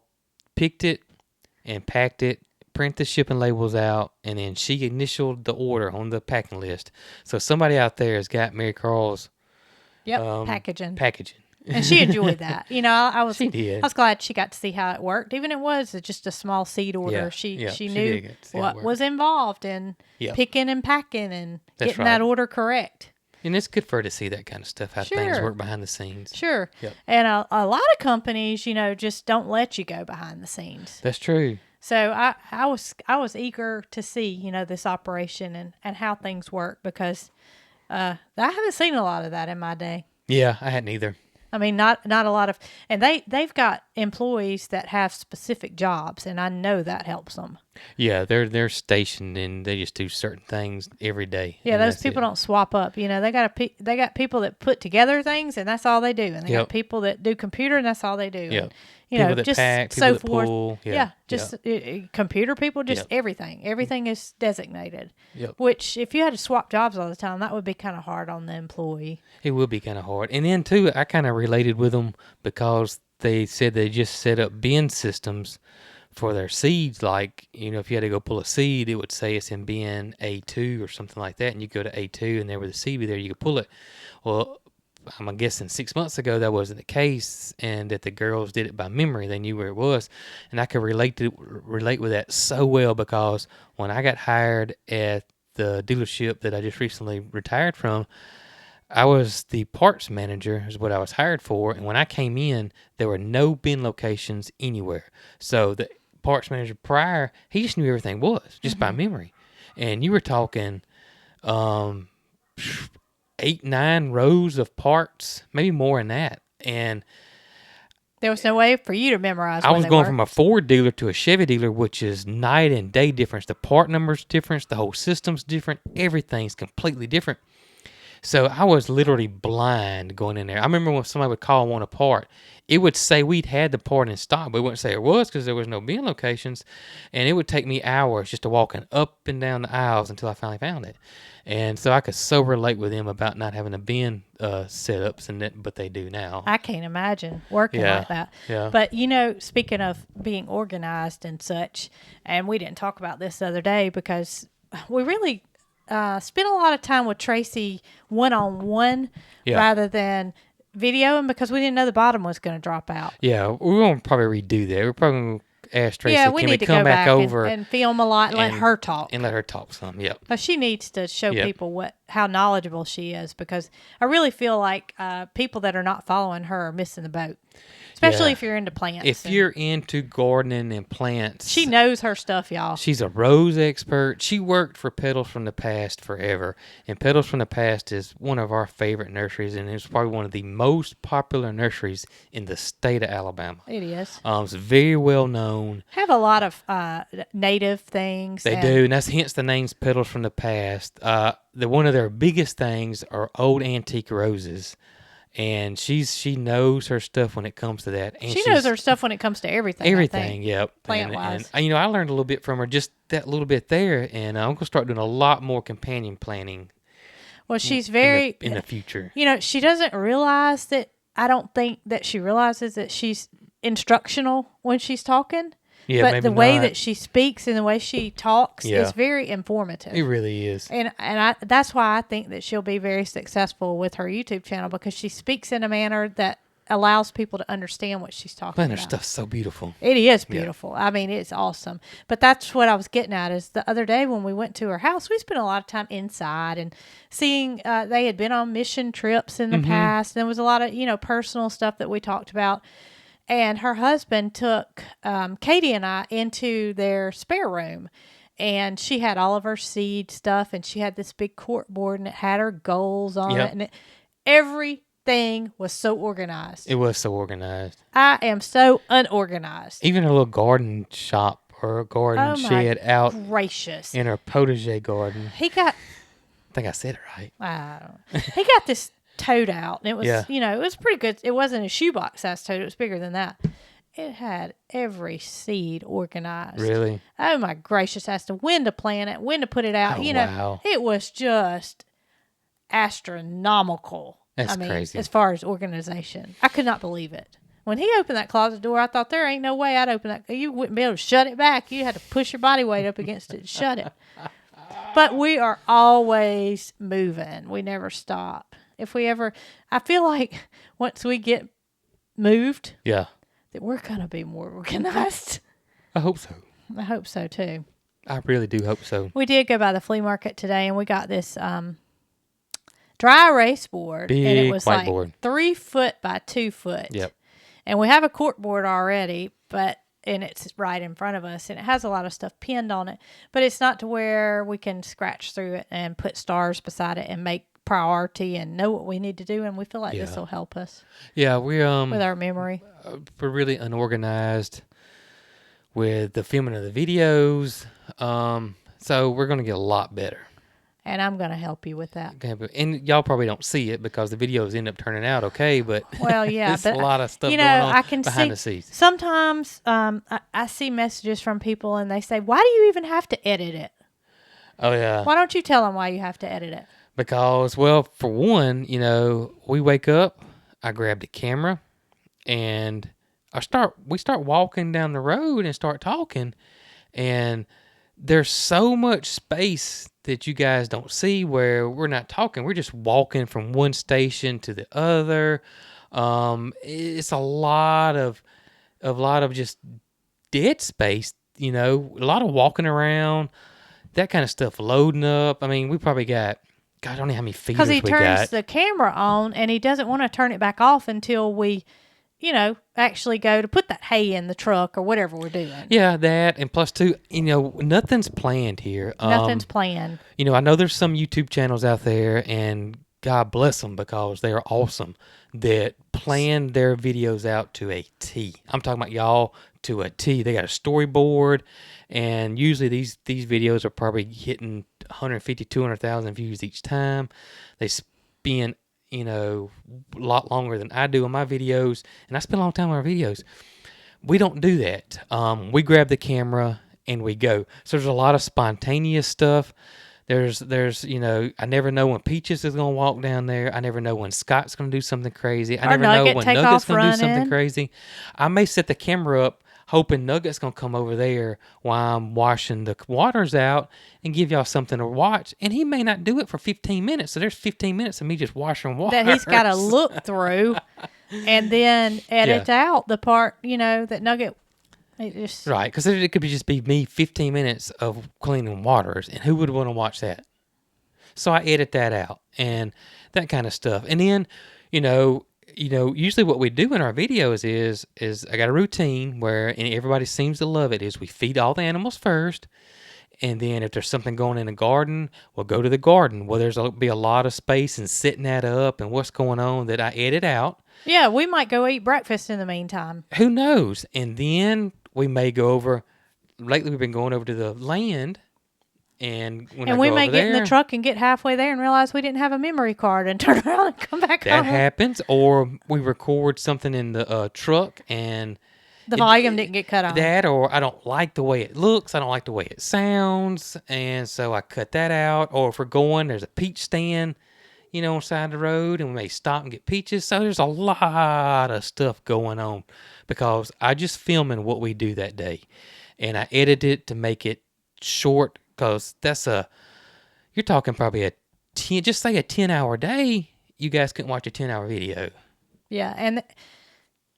picked it and packed it, print the shipping labels out, and then she initialed the order on the packing list. So somebody out there has got Marycarl's Yep, packaging. packaging. And she enjoyed that. I was She did. I was glad she got to see how it worked. Even it was just a small seed order. Yeah, She yeah, she knew did get to see how it what worked. was involved in Yep. picking and packing and That's getting right. that order correct. And it's good for her to see that kind of stuff, how things Sure. work behind the scenes. Sure. Yep. And a lot of companies, just don't let you go behind the scenes. That's true. So I was eager to see, this operation and how things work because I haven't seen a lot of that in my day. Yeah, I hadn't either. I mean, not a lot of, and they've got employees that have specific jobs, and I know that helps them. Yeah, they're stationed and they just do certain things every day. Yeah, and those that's people it. don't swap up. They got people that put together things, and that's all they do. And they Yep. got people that do computer, and that's all they do. Yep. And, People that just pack, so people that forth. pull. Yeah, just computer people, just Yep. everything. Everything is designated. Yep. Which, if you had to swap jobs all the time, that would be kind of hard on the employee. It will be kind of hard. And then, too, I kind of related with them because they said they just set up bin systems for their seeds. Like, if you had to go pull a seed, it would say it's in bin A2 or something like that. And you go to A2 and there with the seed be there, you could pull it. Well, I'm guessing 6 months ago that wasn't the case, and that the girls did it by memory. They knew where it was, and I could relate with that so well because when I got hired at the dealership that I just recently retired from, I was the parts manager is what I was hired for, and when I came in, there were no bin locations anywhere. So the parts manager prior, he just knew everything was just by memory, and you were talking 8-9 rows of parts, maybe more than that. And There was no way for you to memorize. I when was they going were. from a Ford dealer to a Chevy dealer, which is night and day difference. The part number's different, the whole system's different, everything's completely different. So I was literally blind going in there. I remember when somebody would call and want a part, it would say we'd had the part in stock, but it wouldn't say it was because there was no bin locations. And it would take me hours just to walking up and down the aisles until I finally found it. And so I could so relate with them about not having a bin setups, but they do now. I can't imagine working Yeah, like that. yeah. But, speaking of being organized and such, and we didn't talk about this the other day because we really spent a lot of time with Tracy one-on-one Yeah. rather than videoing because we didn't know the bottom was going to drop out. Yeah, we're going to probably redo that. We're probably going to ask Tracy, Yeah, we can need we to come go back back over and film a lot and let and- her talk. and let her talk some? Yep. But she needs to show Yep. people how knowledgeable she is because I really feel like people that are not following her are missing the boat, especially Yeah. if you're into plants. If and you're into gardening and plants, she knows her stuff, y'all. she's a rose expert. She worked for Petals from the Past forever. And Petals from the Past is one of our favorite nurseries, and it's probably one of the most popular nurseries in the state of Alabama. It is. It's very well known. Have a lot of native things. They and do, and that's hence the name's Petals from the Past. One of their biggest things are old antique roses. And she knows her stuff when it comes to that. And She knows her stuff when it comes to everything. I everything. think. Yep. Plant-wise. And I learned a little bit from her, just that little bit there. And I'm gonna start doing a lot more companion planning. Well, she's very. in the future. She doesn't realize that. I don't think that she realizes that she's instructional when she's talking. Yeah, but maybe the way not. that she speaks and the way she talks Yeah. is very informative. It really is. And that's why I think that she'll be very successful with her YouTube channel because she speaks in a manner that allows people to understand what she's talking Man, her about. stuff's so beautiful. It is beautiful. I mean, it's awesome. But that's what I was getting at is the other day when we went to her house, we spent a lot of time inside and seeing they had been on mission trips in the past. And there was a lot of, personal stuff that we talked about. And her husband took Katie and I into their spare room. And she had all of her seed stuff. And she had this big cork board and it had her goals on Yep. it. And everything was so organized. It was so organized. I am so unorganized. Even her little garden shop or a garden Oh, shed my out gracious. in her protege garden. He got, I think I said it right. I don't know. He got this toad out, and it was, Yeah. it was pretty good. It wasn't a shoebox size toad. It was bigger than that. It had every seed organized. Really? Oh, my gracious. As to when to plant it, when to put it out. Oh, Wow. It was just astronomical. That's crazy. As far as organization. I could not believe it. When he opened that closet door, I thought there ain't no way I'd open that. You wouldn't be able to shut it back. You had to push your body weight up against it to shut it. But we are always moving. We never stop. If we ever, I feel like once we get moved, Yeah. that we're going to be more organized. I hope so. I hope so, too. I really do hope so. We did go by the flea market today, and we got this dry erase board. And it Big was whiteboard. like 3 foot by 2 foot. Yep. And we have a cork board already, and it's right in front of us, and it has a lot of stuff pinned on it. But it's not to where we can scratch through it and put stars beside it and make priority and know what we need to do. And we feel like this will help us Yeah, we're with our memory. we're really unorganized with the filming of the videos. So we're gonna get a lot better. And I'm going to help you with that. And y'all probably don't see it because the videos end up turning out okay, but Well, yeah, there's but a lot of stuff you going know, on I can behind see the scenes. sometimes I see messages from people and they say, "Why do you even have to edit it? Oh yeah, Why don't you tell them why you have to edit it?" because well, for one, we wake up, I grab the camera, and we start walking down the road and start talking, and there's so much space that you guys don't see where we're not talking. We're just walking from one station to the other. It's a lot of just dead space, a lot of walking around, that kind of stuff, loading up. I mean, we probably got, God, I don't know how many feeders we got. Because he turns the camera on and he doesn't want to turn it back off until we, actually go to put that hay in the truck or whatever we're doing. Yeah, that, and plus two, nothing's planned here. Nothing's planned. I know there's some YouTube channels out there, and God bless them because they are awesome, that plan their videos out to a T. I'm talking about y'all to a T. They got a storyboard, and usually these videos are probably hitting 150, 200,000 views each time. They spend a lot longer than I do on my videos, and I spend a long time on our videos. We don't do that. We grab the camera and we go. So there's a lot of spontaneous stuff. There's I never know when Peaches is going to walk down there. I never know when Scott's going to do something crazy. I never know when Nugget's going to do something crazy. I may set the camera up hoping Nugget's going to come over there while I'm washing the waters out and give y'all something to watch. And he may not do it for 15 minutes. So there's 15 minutes of me just washing water. That he's got to look through and then edit out the part, that Nugget. Right, because it could just be me 15 minutes of cleaning waters. And who would want to watch that? So I edit that out and that kind of stuff. And then, usually what we do in our videos is I got a routine where, and everybody seems to love it, is we feed all the animals first. And then if there's something going in the garden, we'll go to the garden. Well, there'll be a lot of space and setting that up and what's going on that I edit out. Yeah, we might go eat breakfast in the meantime. Who knows? And then we may go over, lately we've been going over to the land. And we may get in the truck and get halfway there and realize we didn't have a memory card and turn around and come back home. That happens. Or we record something in the truck and the volume didn't get cut off. That, or I don't like the way it looks. I don't like the way it sounds. And so I cut that out. Or if we're going, there's a peach stand, on the side of the road, and we may stop and get peaches. So there's a lot of stuff going on because I just filming what we do that day. And I edit it to make it short. Because you're talking probably just say a 10-hour day, you guys couldn't watch a 10-hour video. Yeah, and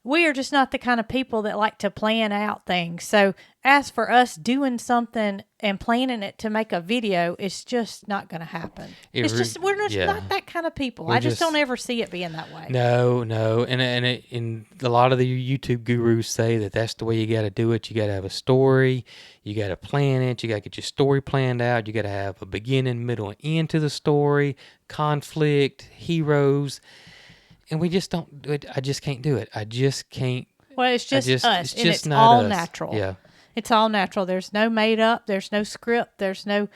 we are just not the kind of people that like to plan out things. So as for us doing something and planning it to make a video, it's just not going to happen. We're just not that kind of people. I just don't ever see it being that way. No. And a lot of the YouTube gurus say that that's the way you got to do it. You got to have a story. You got to plan it. You got to get your story planned out. You got to have a beginning, middle, and end to the story, conflict, heroes. And we just don't do it. I just can't do it. I just can't. Well, it's just us. It's just and it's not all us. natural. Yeah. It's all natural. There's no made up. There's no script. There's no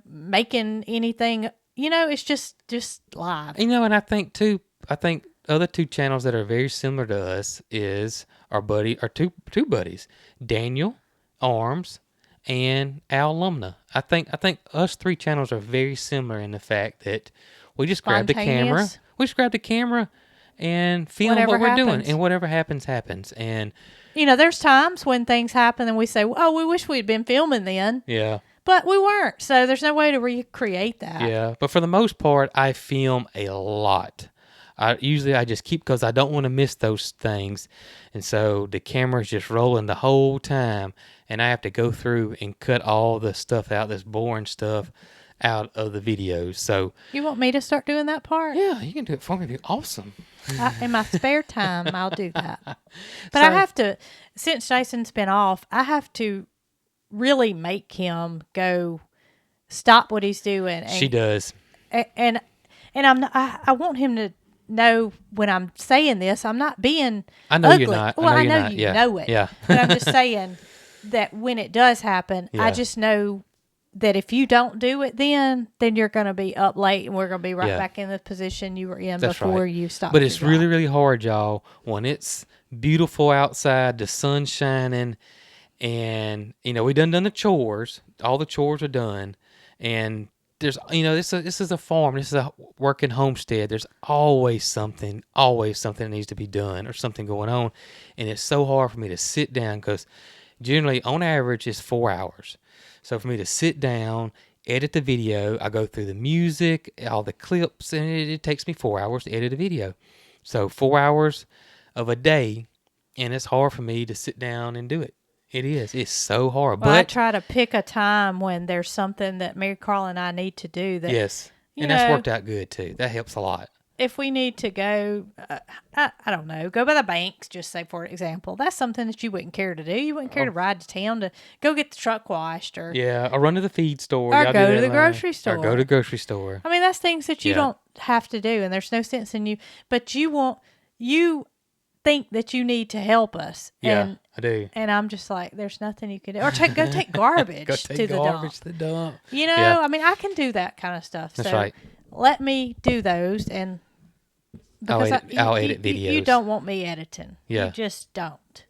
making anything. It's just live. And I think other two channels that are very similar to us is our two buddies, Daniel Arms and Al Lumna. I think us three channels are very similar in the fact that we just grab the camera. We just grab the camera and film what we're doing, and whatever happens, happens. And there's times when things happen and we say, "Oh, we wish we'd been filming then." Yeah. But we weren't, so there's no way to recreate that. Yeah, but for the most part, I film a lot. I just keep, because I don't want to miss those things. And so the camera's just rolling the whole time, and I have to go through and cut all the stuff out, this boring stuff out of the videos. So You want me to start doing that part? yeah, you can do it for me. It'd be awesome. In my spare time, I'll do that. But I have to, since Jason's been off, I have to really make him go stop what he's doing. And, She does. And I'm not, I want him to know when I'm saying this, I'm not being I know ugly. you're not. Well, I know you Yeah. know it. Yeah. But I'm just saying that when it does happen, Yeah. I just know that if you don't do it then you're going to be up late and we're going to be right Yeah. back in the position you were in That's before right. you stopped. But it's your really, job. really hard, y'all, when it's beautiful outside, the sun's shining, and, we done the chores. All the chores are done. And there's, this is a farm. This is a working homestead. There's always something that needs to be done or something going on. And it's so hard for me to sit down because generally, on average, it's 4 hours. So for me to sit down, edit the video, I go through the music, all the clips, and it takes me 4 hours to edit a video. So 4 hours of a day, and it's hard for me to sit down and do it. It is. It's so hard. Well, I but try to pick a time when there's something that Marycarl and I need to do. That yes, you and that's know, worked out good too. That helps a lot. if we need to go, I don't know, go by the banks, just say for example, that's something that you wouldn't care to do. You wouldn't care to ride to town to go get the truck washed or Yeah, or run to the feed store. Or Y'all go do to that the line. grocery store. Or go to the grocery store. I mean, that's things that you Yeah. don't have to do, and there's no sense in you. But you think that you need to help us. Yeah, I do. And I'm just like, there's nothing you can do. Or go take garbage Go to take the garbage dump. to the dump. You know, Yeah. I mean, I can do that kind of stuff. That's so right. let me do those, and because I'll edit you videos. don't want me editing. Yeah. You just don't.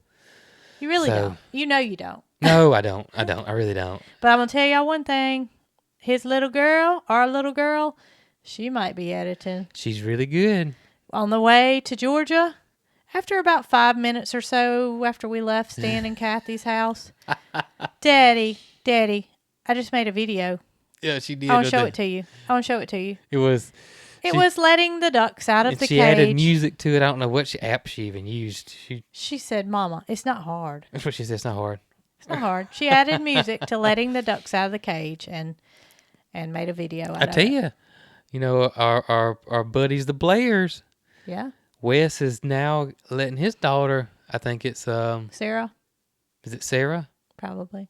You really So- don't. You know you don't. No, I don't. I really don't. But I'm going to tell y'all one thing. His little girl, our little girl, she might be editing. She's really good. On the way to Georgia, after about 5 minutes or so after we left Stan and Kathy's house, Daddy, I just made a video. Yeah, she did. I want to show it to you. It was. It was letting the ducks out of And the she cage. added music to it. I don't know what app she even used. She said, Mama, it's not hard. That's what she said. It's not hard. It's not hard. She added music to letting the ducks out of the cage and made a video out I of tell it. you, our buddies, the Blairs. Yeah. Wes is now letting his daughter. I think it's Sarah, Is it Sarah? probably.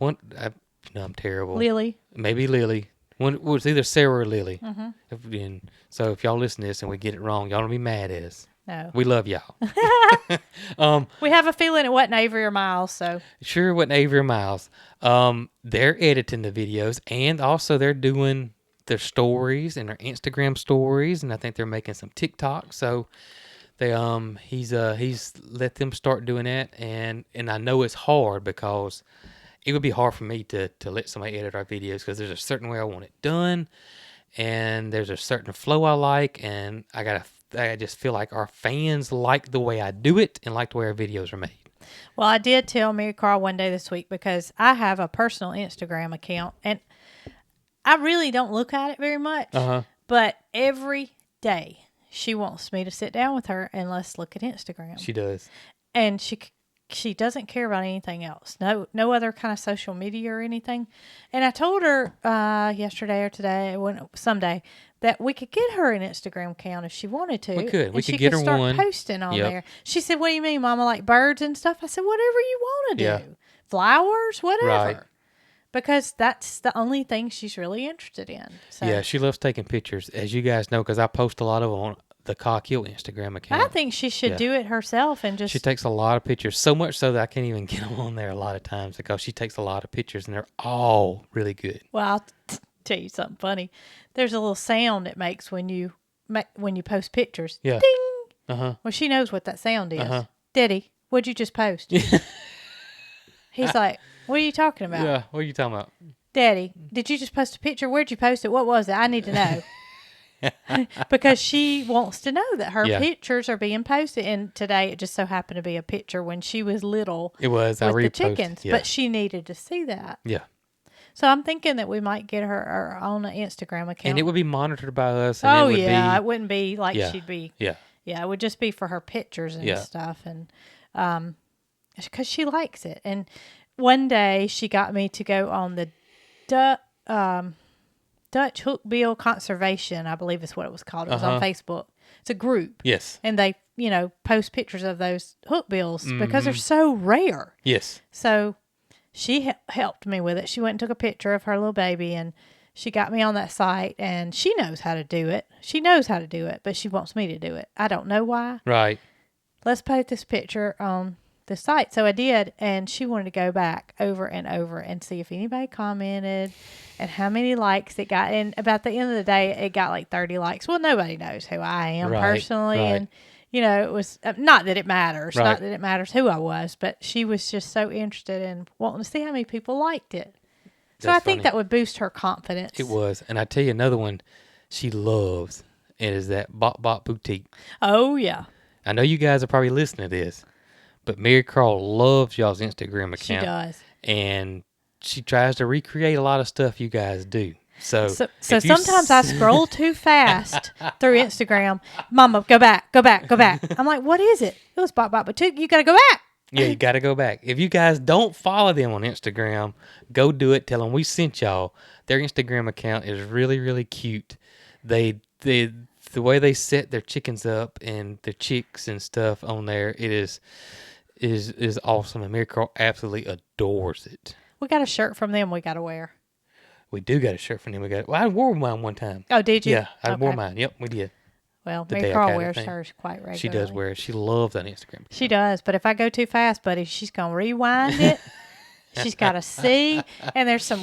I'm terrible. Lily. Maybe Lily. Well, it's either Sarah or Lily. Mm-hmm. So if y'all listen to this and we get it wrong, y'all don't be mad at us. No. We love y'all. We have a feeling it wasn't Avery or Miles, so. Sure, it wasn't Avery or Miles. They're editing the videos, and also they're doing their stories and their Instagram stories, and I think they're making some TikTok. So they he's let them start doing that, and I know it's hard because it would be hard for me to let somebody edit our videos because there's a certain way I want it done, and there's a certain flow I like, and I just feel like our fans like the way I do it and like the way our videos are made. Well, I did tell Marycarl one day this week because I have a personal Instagram account, and I really don't look at it very much. But every day she wants me to sit down with her and let's look at Instagram. She does. And she doesn't care about anything else. No other kind of social media or anything. And I told her yesterday or today, someday, that we could get her an Instagram account if she wanted to. We could. And We she could get her start one. posting on Yep. there. She said, "What do you mean, Mama? Like birds and stuff?" I said, "Whatever you want to Yeah. do, flowers, whatever." Right. Because that's the only thing she's really interested in. So Yeah, she loves taking pictures, as you guys know, because I post a lot of them on the Cog Hill Instagram account. I think she should Yeah. do it herself and just. She takes a lot of pictures, so much so that I can't even get them on there a lot of times because she takes a lot of pictures, and they're all really good. Well, I'll tell you something funny. There's a little sound it makes when you post pictures. Yeah. Ding. Uh-huh. Well, she knows what that sound is. Uh-huh. Daddy, what'd you just post? He's like, "What are you talking about?" Yeah, what are you talking about? Daddy, did you just post a picture? Where'd you post it? What was it? I need to know. Because she wants to know that her Yeah. pictures are being posted. And today it just so happened to be a picture when she was little It was. I with the reposted. chickens. Yeah. But she needed to see that. Yeah. So I'm thinking that we might get her own Instagram account. And it would be monitored by us. And Oh, it would yeah. be, It wouldn't be like Yeah. she'd be. yeah. Yeah, it would just be for her pictures and Yeah. stuff. And because she likes it. And one day she got me to go on the Dutch Hookbill Conservation, I believe is what it was called. It was on Facebook. It's a group. Yes. And they, post pictures of those hookbills because they're so rare. Yes. So she helped me with it. She went and took a picture of her little baby, and she got me on that site, and she knows how to do it. She knows how to do it, but she wants me to do it. I don't know why. Right. Let's post this picture on the site. So I did, and she wanted to go back over and over and see if anybody commented and how many likes it got. And about the end of the day, it got like 30 likes. Well, nobody knows who I am personally. Right. And, it was not that it matters. Right. Not that it matters who I was, but she was just so interested in wanting to see how many people liked it. So That's I think funny. that would boost her confidence. It was. And I tell you another one she loves. It is that Bop Bop Boutique. Oh, yeah. I know you guys are probably listening to this, but Marycarl loves y'all's Instagram account. She does. And she tries to recreate a lot of stuff you guys do. So So if you sometimes I scroll too fast through Instagram. Mama, go back. I'm like, what is it? It was Bop Bop Boutique. You got to go back. Yeah, you got to go back. If you guys don't follow them on Instagram, go do it. Tell them we sent y'all. Their Instagram account is really, really cute. The way they set their chickens up and their chicks and stuff on there, it is awesome. And Marycarl absolutely adores it. We got a shirt from them we got to wear. We do got a shirt from them. I wore mine one time. Oh, did you? Yeah, I wore Okay. mine. Yep, we did. Well, the day I Marycarl got it, wears I think. hers quite regularly. She does wear it. She loves that Instagram. She does, but if I go too fast, buddy, she's going to rewind it. She's got to see. And there's some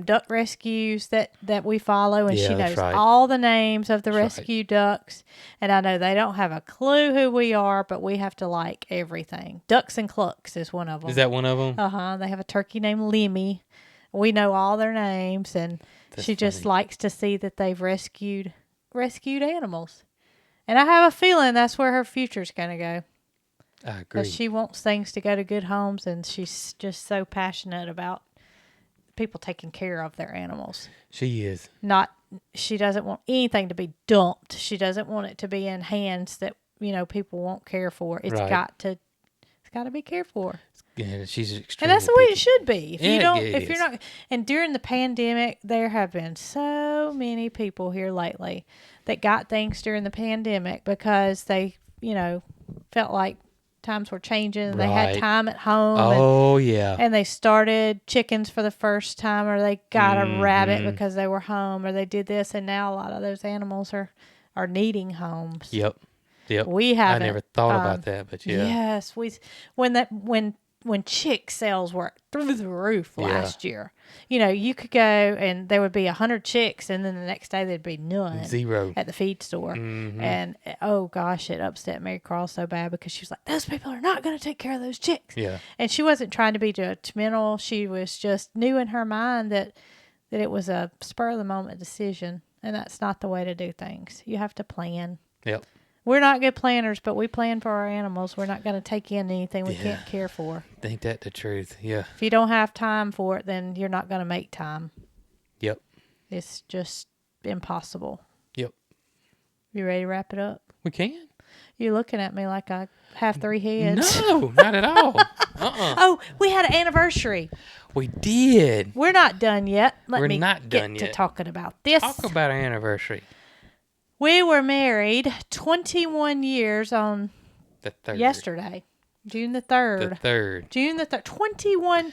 duck rescues that we follow, and Yeah, she that's knows right. all the names of the That's right. rescue ducks. And I know they don't have a clue who we are, but we have to like everything. Ducks and Clucks is one of them. Is that one of them? They have a turkey named Lemmy. We know all their names, and That's she just funny. likes to see that they've rescued animals. And I have a feeling that's where her future's going to go. I agree. Because she wants things to go to good homes, and she's just so passionate about people taking care of their animals. She is. She doesn't want anything to be dumped. She doesn't want it to be in hands that, people won't care for. It's Right. got to be cared for. Yeah, she's And extremely that's the way picky. it should be. If you Yeah, don't, it if you're is. not, and during the pandemic, there have been so many people here lately that got things during the pandemic because they, felt like times were changing and they had Right. time at home. Oh, yeah. And they started chickens for the first time, or they got a rabbit Mhm. because they were home, or they did this. And now a lot of those animals are needing homes. Yep. We I haven't. never thought about that, but yeah. Yes, when chick sales were through the roof last year, you could go and there would be 100 chicks, and then the next day there'd be none. 0. At the feed store. Mhm. And oh gosh, it upset Marycarl so bad because she was like, those people are not going to take care of those chicks. Yeah. And she wasn't trying to be judgmental. She was just knew in her mind that it was a spur of the moment decision, and that's not the way to do things. You have to plan. Yep. We're not good planners, but we plan for our animals. We're not going to take in anything we Yeah. can't care for. Ain't that the truth? Yeah. If you don't have time for it, then you're not going to make time. Yep. It's just impossible. Yep. You ready to wrap it up? We can. You're looking at me like I have 3 heads. No, not at all. Oh, we had an anniversary. We did. We're not done yet. Let We're me not get done to yet. talking about this. Talk about our anniversary. We were married 21 years on The 3rd. yesterday, June the 3rd. The 3rd. June the 3rd. 21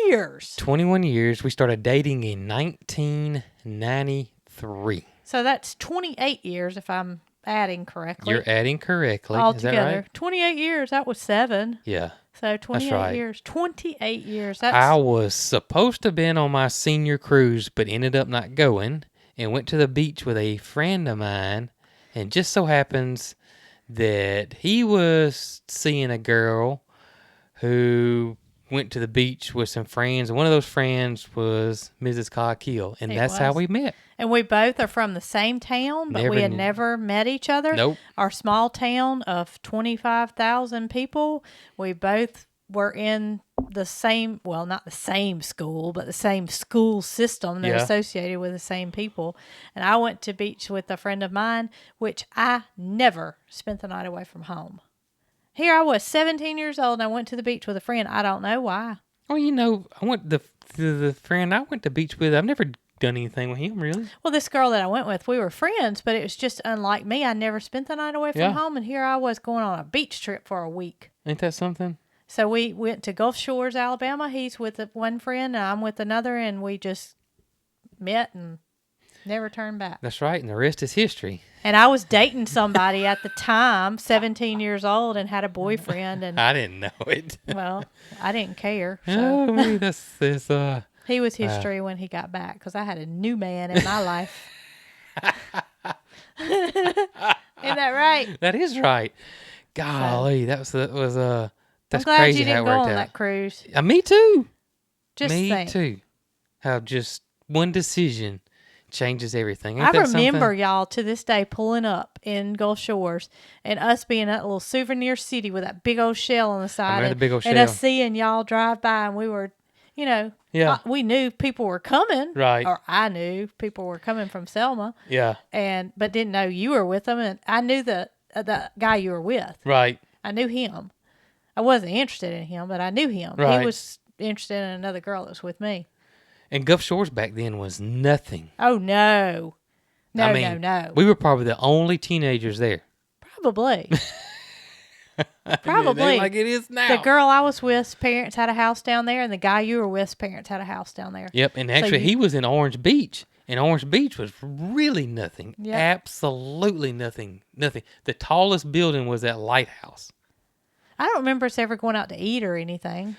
years. 21 years. We started dating in 1993. So that's 28 years if I'm adding correctly. You're adding correctly. All Is that together. right? 28 years. That was 7. Yeah. So 28 right. years. 28 years. That's I was supposed to have been on my senior cruise, but ended up not going and went to the beach with a friend of mine. And just so happens that he was seeing a girl who went to the beach with some friends. And one of those friends was Mrs. Cog Hill. And It that's how was. we met. And we both are from the same town, but we had never met each other. Nope. Our small town of 25,000 people, we both were in the same, well, not the same school, but the same school system. They're associated with the same people. And I went to beach with a friend of mine, which I never spent the night away from home. Here I was, 17 years old, and I went to the beach with a friend. I don't know why. Well, I went to the friend I went to beach with. I've never done anything with him, really. Well, this girl that I went with, we were friends, but it was just unlike me. I never spent the night away from home, and here I was going on a beach trip for a week. Ain't that something? So we went to Gulf Shores, Alabama. He's with one friend, and I'm with another, and we just met and never turned back. That's right, and the rest is history. And I was dating somebody at the time, 17 years old, and had a boyfriend. And I didn't know it. Well, I didn't care. So. Oh, maybe that's He was history when he got back, because I had a new man in my life. Isn't that right? That is right. Golly, that's I'm glad crazy you didn't how it go worked on out. that cruise. Me too. Just me think. too. How just one decision changes everything. Ain't I that remember something? y'all to this day pulling up in Gulf Shores and us being that little souvenir city with that big old shell on the side. remember the big old and shell. us seeing y'all drive by, and we were, we knew people were coming. Right. Or I knew people were coming from Selma. Yeah. But didn't know you were with them. And I knew the guy you were with. Right. I knew him. I wasn't interested in him, but I knew him. Right. He was interested in another girl that was with me. And Gulf Shores back then was nothing. Oh, no. No, no. We were probably the only teenagers there. Probably. Probably. It ain't like it is now. The girl I was with's parents had a house down there, and the guy you were with's parents had a house down there. Yep, and actually he was in Orange Beach, and Orange Beach was really nothing. Yep. Absolutely nothing. Nothing. The tallest building was that lighthouse. I don't remember us ever going out to eat or anything.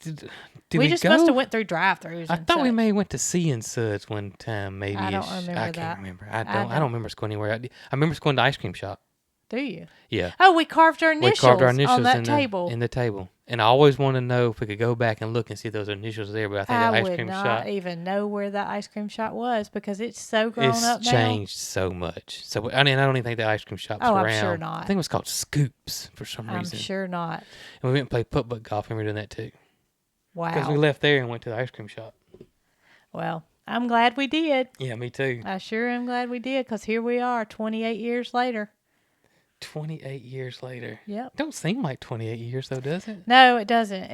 Did we just go? must have went through drive-thrus. I thought we may have went to Sea and Suds one time, maybe. I don't remember I that. can't remember. I don't remember us going anywhere. I remember us going to the ice cream shop. Do you? Yeah. Oh, we carved our initials, on that in table. In the table. And I always want to know if we could go back and look and see if those initials there, but I think the ice cream shop. I would not even know where that ice cream shop was because it's so grown up now. It's changed so much. So, I mean, I don't even think the ice cream shop's around. I'm sure not. I think it was called Scoops for some reason. I'm sure not. And we went and played putt-putt golf, and we were doing that too. Wow. Because we left there and went to the ice cream shop. Well, I'm glad we did. Yeah, me too. I sure am glad we did because here we are 28 years later. 28 years later. Yep. Don't seem like 28 years though, does it? No, it doesn't.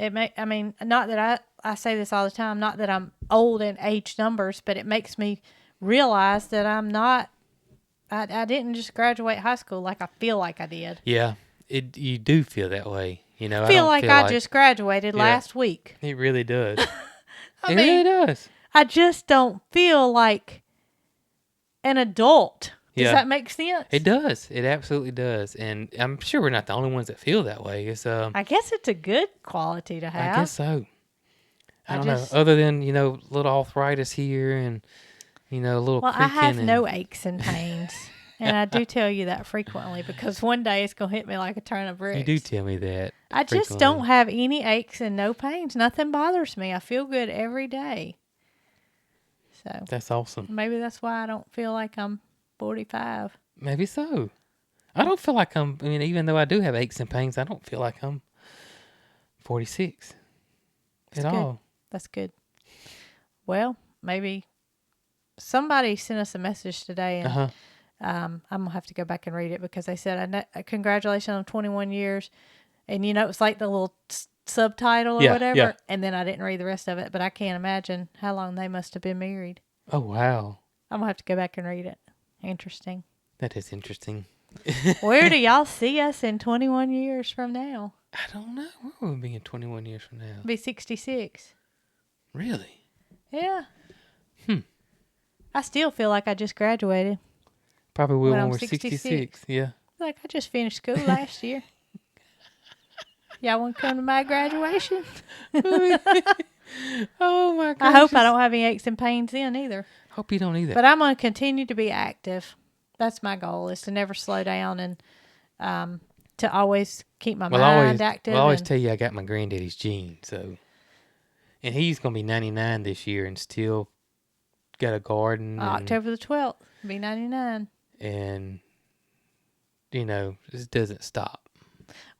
Not that I say this all the time, not that I'm old in age numbers, but it makes me realize that I'm not, I didn't just graduate high school like I feel like I did. Yeah, you do feel that way. You know, I feel like I just graduated last week. It really does. I mean, really does. I just don't feel like an adult. Does that make sense? It does. It absolutely does. And I'm sure we're not the only ones that feel that way. It's I guess it's a good quality to have. I guess so. I don't know. Other than, little arthritis here and, a little creaking. I have no aches and pains. And I do tell you that frequently because one day it's going to hit me like a ton of bricks. You do tell me that. I just don't have any aches and no pains. Nothing bothers me. I feel good every day. So that's awesome. Maybe that's why I don't feel like I'm 45. Maybe so. I don't feel like even though I do have aches and pains, I don't feel like I'm 46 at all. That's good. Well, maybe somebody sent us a message today, and I'm going to have to go back and read it because they said, congratulations on 21 years. And, it's like the little subtitle or whatever. Yeah. And then I didn't read the rest of it, but I can't imagine how long they must have been married. Oh, wow. I'm going to have to go back and read it. Interesting. That is interesting. Where do y'all see us in 21 years from now? I don't know. Where will we be in 21 years from now? Be 66. Really? Yeah. I still feel like I just graduated. Probably will when I'm we're 66. Yeah. Like I just finished school last year. Y'all want to come to my graduation? Oh my gosh. I hope I don't have any aches and pains then either. Hope you don't either. But I'm going to continue to be active. That's my goal, is to never slow down and to always keep my mind active. Well, I always tell you I got my granddaddy's gene, so. And he's going to be 99 this year and still got a garden. October the 12th, be 99. And, it doesn't stop.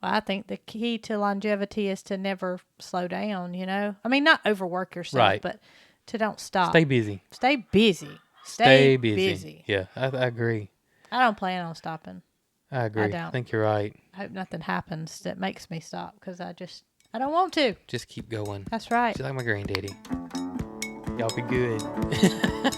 Well, I think the key to longevity is to never slow down, you know? I mean, not overwork yourself, Right. but to don't stop. Stay busy. Stay busy. Stay busy. Yeah, I agree. I don't plan on stopping. I agree. I don't. think you're right. I hope nothing happens that makes me stop because I don't want to. Just keep going. That's right. Just like my granddaddy. Y'all be good.